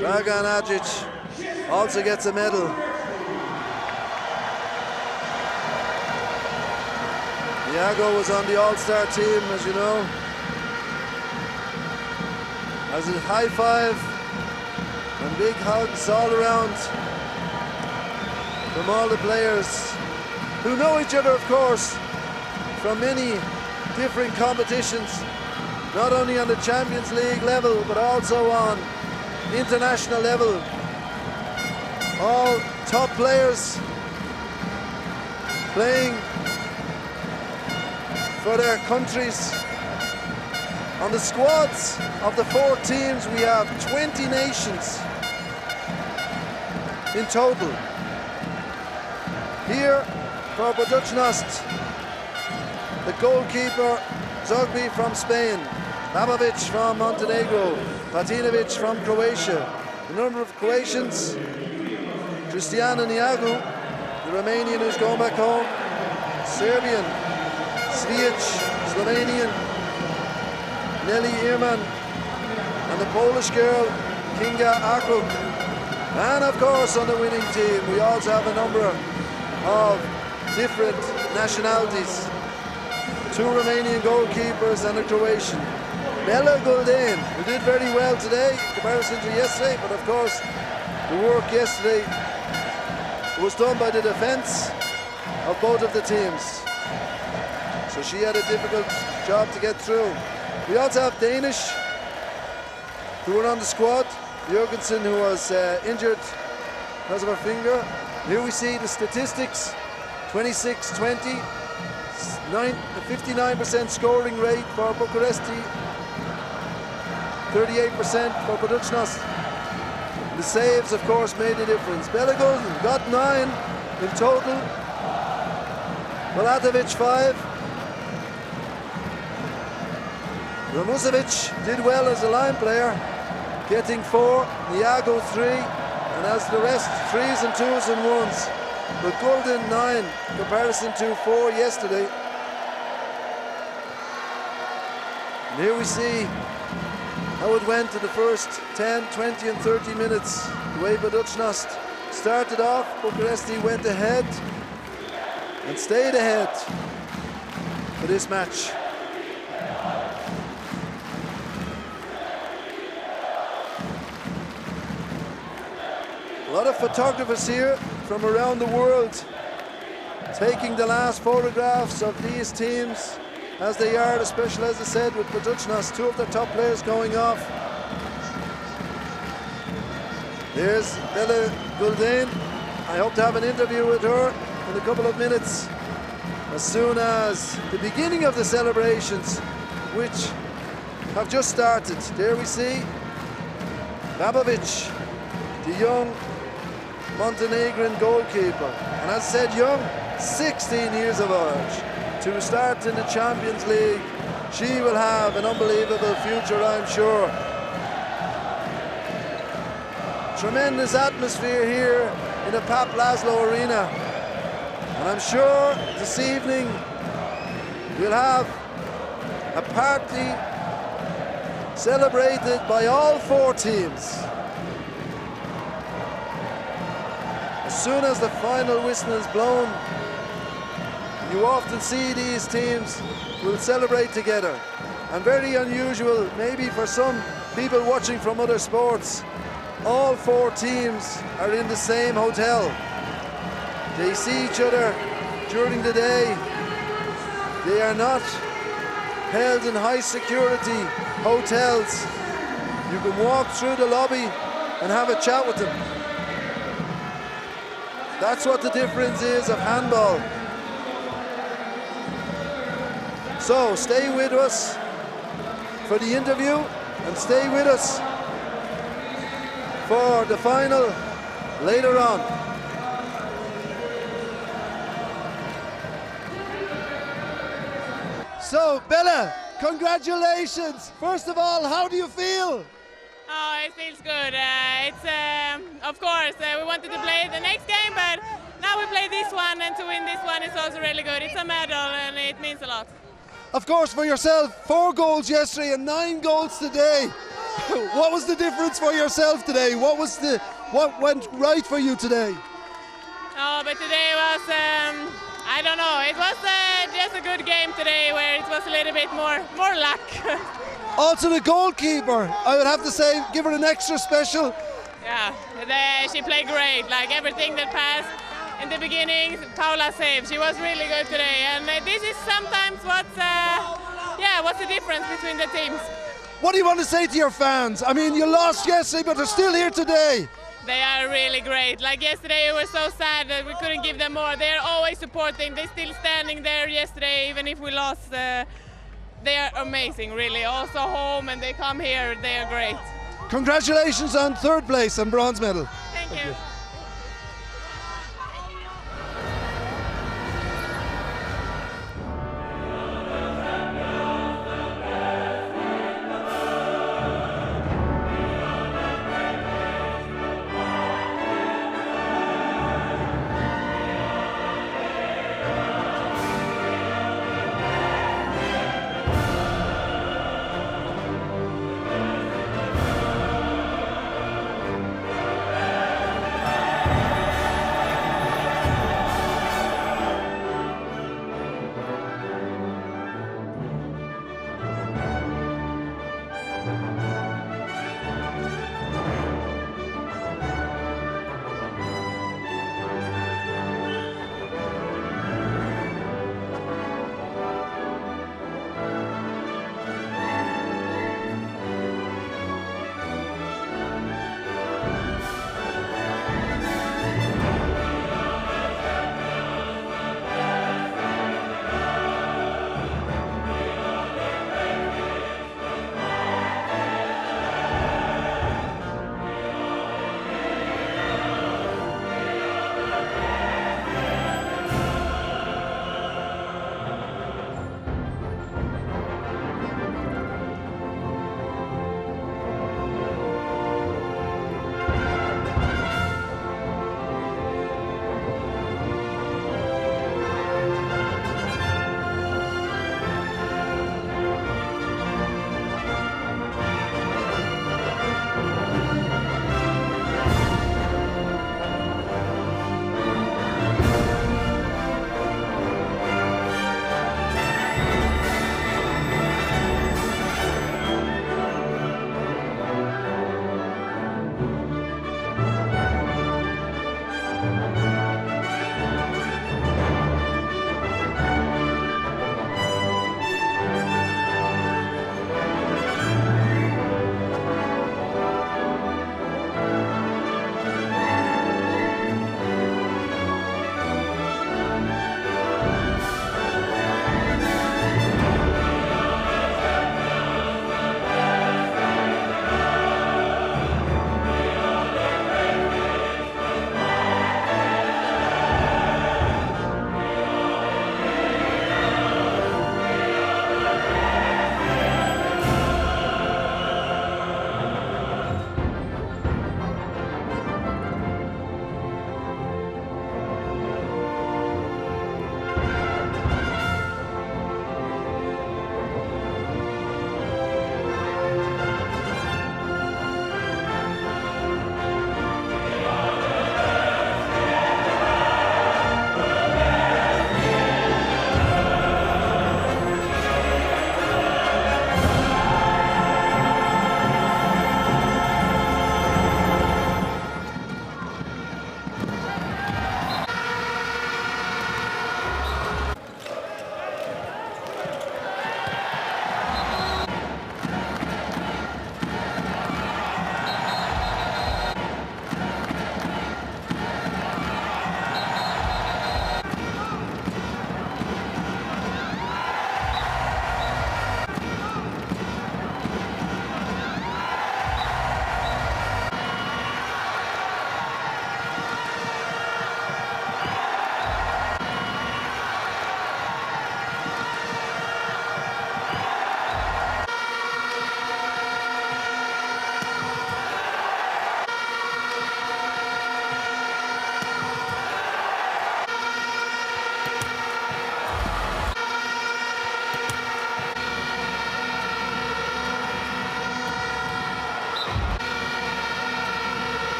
Dragan Agic also gets a medal. Iago was on the all-star team, as you know. As a high five and big hugs all around from all the players who know each other, of course, from many different competitions, not only on the Champions League level, but also on international level. All top players playing for their countries. On the squads of the 4 teams, we have 20 nations in total. Here for Buducnost, the goalkeeper Zogby from Spain, Babovic from Montenegro, Patinovic from Croatia. The number of Croatians, Cristian Niagu, the Romanian who's going back home, Serbian, Svijic, Slovenian, Nelly Irman, and the Polish girl, Kinga Akruk. And of course, on the winning team, we also have a number of different nationalities. 2 Romanian goalkeepers and a Croatian. Bela Gulden, who did very well today in comparison to yesterday, but of course, the work yesterday was done by the defense of both of the teams. So she had a difficult job to get through. We also have Danish, who were on the squad. Jurgensen, who was injured because of her finger. Here we see the statistics, 26-20, 59% scoring rate for Bucuresti, 38% for Buducnost. The saves, of course, made a difference. Bela Gulden got 9 in total. Milatovic 5. Ramusevic did well as a line player, getting 4. Niago 3. And as the rest, 3s and 2s and 1s. But Gulden 9 in comparison to 4 yesterday. And here we see how it went in the first 10, 20 and 30 minutes. The way Buducnost started off, Bucuresti went ahead and stayed ahead for this match. A lot of photographers here from around the world taking the last photographs of these teams as they are, especially, as I said, with Buducnost, 2 of their top players going off. There's Bela Gulden. I hope to have an interview with her in a couple of minutes, as soon as the beginning of the celebrations, which have just started. There we see Babovic, the young Montenegrin goalkeeper. And as said, young, 16 years of age. To start in the Champions League, she will have an unbelievable future, I'm sure. Tremendous atmosphere here in the Pap Laszlo Arena. And I'm sure this evening we'll have a party celebrated by all four teams. As soon as the final whistle is blown, you often see these teams will celebrate together. And very unusual, maybe for some people watching from other sports, all four teams are in the same hotel. They see each other during the day. They are not held in high security hotels. You can walk through the lobby and have a chat with them. That's what the difference is of handball. So stay with us for the interview and stay with us for the final later on. So Bella, congratulations. First of all, how do you feel? Oh, it feels good. Of course, we wanted to play the next game, but now we play this one, and to win this one is also really good. It's a medal, and it means a lot. Of course, for yourself, 4 goals yesterday and 9 goals today. What was the difference for yourself today? What went right for you today? Oh, but today was, I don't know. It was just a good game today, where it was a little bit more luck. Also the goalkeeper, I would have to say, give her an extra special. Yeah, she played great. Like everything that passed in the beginning, Paula saved. She was really good today, and this is sometimes what's the difference between the teams. What do you want to say to your fans? I mean, you lost yesterday, but they're still here today. They are really great. Like yesterday, we were so sad that we couldn't give them more. They're always supporting. They're still standing there yesterday, even if we lost. They are amazing, really. Also home, and they come here. They are great. Congratulations on 3rd place and bronze medal. Thank you.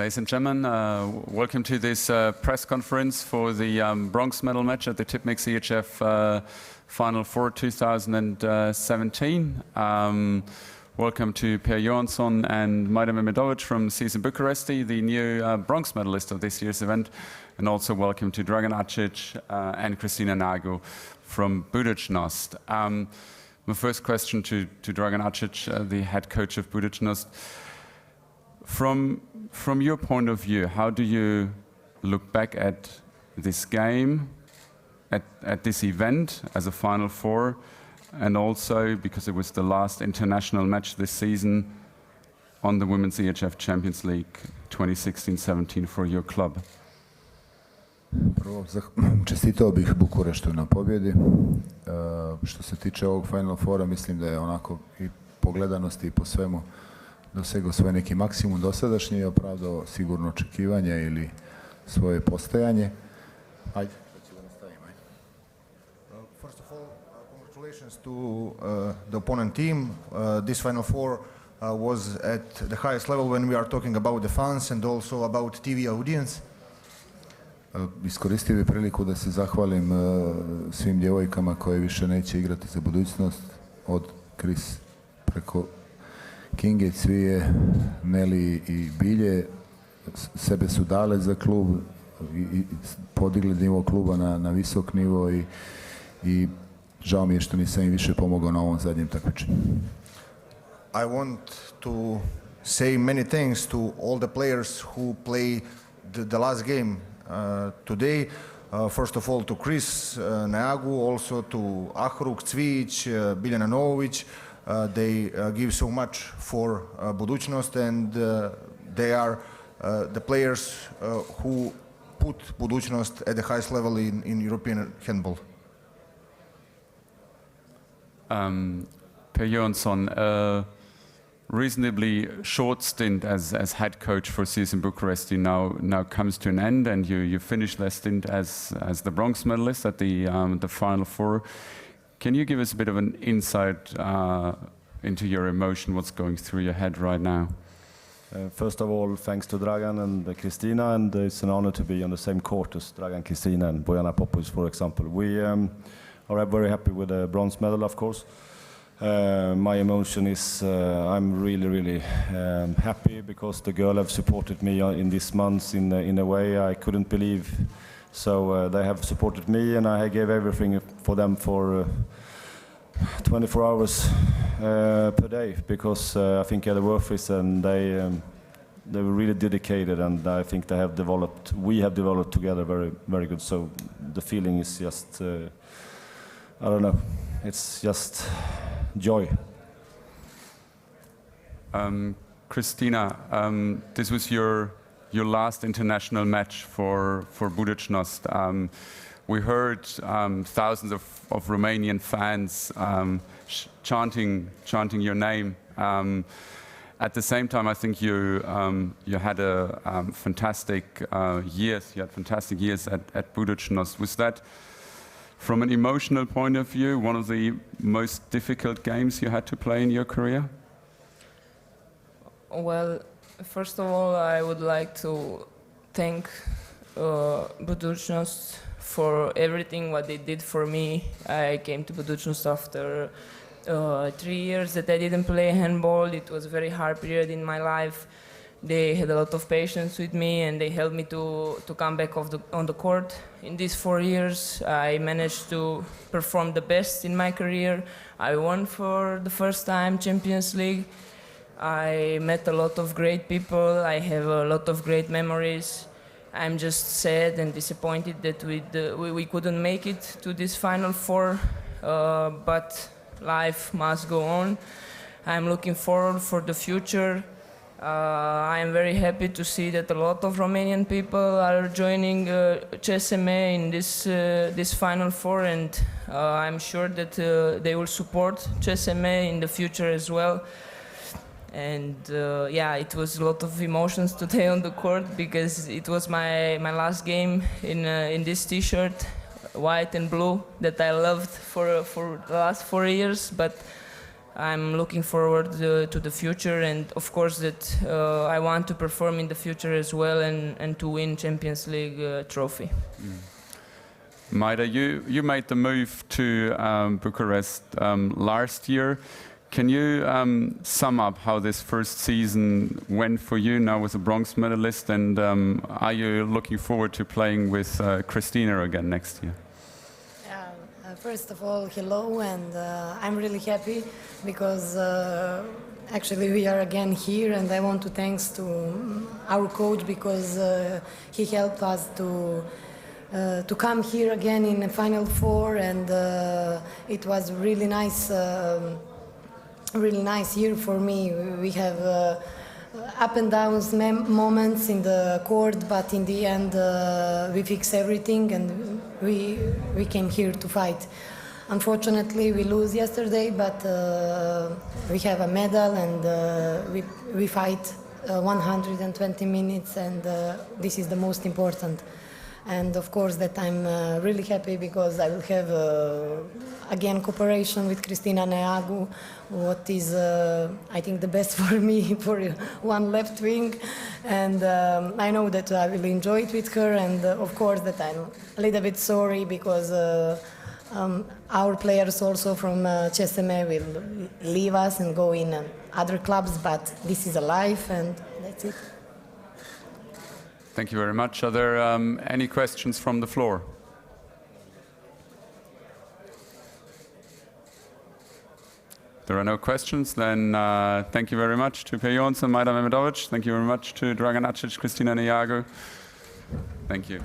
Ladies and gentlemen, welcome to this press conference for the bronze medal match at the Tipmix EHF Final 4 2017. Welcome to Per Johansson and Majda Mehmedovic from CSM Bucuresti, the new bronze medalist of this year's event. And also welcome to Dragan Acic and Kristina Nagu from Buducnost. My first question to Dragan Acic, the head coach of Buducnost. From your point of view, how do you look back at this game at this event as a Final Four, and also because it was the last international match this season on the Women's EHF Champions League 2016-17 for your club? Prvo, čestitao bih Bukureštu na pobjedi. Što se tiče ovog Final Fora, mislim da je onako i po gledanosti i po svemu dosegao svoj neki maksimum dosadašnji i opravdao sigurno očekivanje ili svoje postojanje. Ajde, da ću da nastavim. First of all, congratulations to the opponent team. This Final Four was at the highest level when we are talking about the fans and also about TV audience. Iskoristio bih priliku da se zahvalim svim djevojkama koje više neće igrati za Budućnost, od Kris preko Kinge, Cvije, Neli i Bilje. Sebe su dale za klub i podigli nivo kluba na visok nivo i žao mi je što nisam im više pomogao na ovom zadnjem takmičenju. I want to say many thanks to all the players who play the last game today. First of all to Chris Neagu, also to Ahruk, Cvijić, Biljana Novović. They give so much for Budućnost, and they are the players who put Budućnost at the highest level in European handball. Per Jönsson, reasonably short stint as head coach for CSM Bucuresti now comes to an end, and you finish that stint as the bronze medalist at the Final Four. Can you give us a bit of an insight into your emotion, what's going through your head right now? First of all, thanks to Dragan and Kristina, and it's an honor to be on the same court as Dragan, Kristina and Bojana Popovic, for example. We are very happy with the bronze medal, of course. My emotion is I'm really happy because the girl have supported me in these months in a way I couldn't believe. So they have supported me, and I gave everything for them for 24 hours per day, because I think they're worth it, and they were really dedicated, and I think we have developed together very good. So the feeling is just I don't know, it's just joy. Kristina, this was your last international match for Buducnost. We heard thousands of Romanian fans chanting your name. At the same time, I think you had a fantastic years. You had fantastic years at Buducnost. Was that, from an emotional point of view, one of the most difficult games you had to play in your career? Well, first of all, I would like to thank Buducnost for everything what they did for me. I came to Buducnost after 3 years that I didn't play handball. It was a very hard period in my life. They had a lot of patience with me, and they helped me to come back on the court. In these 4 years, I managed to perform the best in my career. I won for the first time Champions League. I met a lot of great people. I have a lot of great memories. I'm just sad and disappointed that we couldn't make it to this Final Four, but life must go on. I'm looking forward for the future. I'm very happy to see that a lot of Romanian people are joining CSM in this Final Four, and I'm sure that they will support CSM in the future as well. And yeah, it was a lot of emotions today on the court, because it was my last game in this t-shirt, white and blue, that I loved for the last 4 years. But I'm looking forward to the future, and of course that I want to perform in the future as well, and to win Champions League trophy. Maida, you made the move to Bucharest last year. Can you sum up how this first season went for you now with a bronze medalist, and are you looking forward to playing with Kristina again next year? First of all, hello, and I'm really happy because actually we are again here, and I want to thanks to our coach, because he helped us to to come here again in the Final Four, and it was really nice year for me. We have up and downs moments in the court, but in the end we fix everything, and we came here to fight. Unfortunately, we lose yesterday, but we have a medal, and we fight 120 minutes, and this is the most important. And of course that I'm really happy because I will have again cooperation with Cristina Neagu, what is I think the best for me for one left wing, and I know that I will enjoy it with her, and of course that I'm a little bit sorry because our players also from CSM will leave us and go in other clubs, but this is a life, and that's it. Thank you very much. Are there any questions from the floor? There are no questions. Then thank you very much to Per Jonsson, Majda Mehmedovic. Thank you very much to Dragan Acic, Cristina Neagu. Thank you.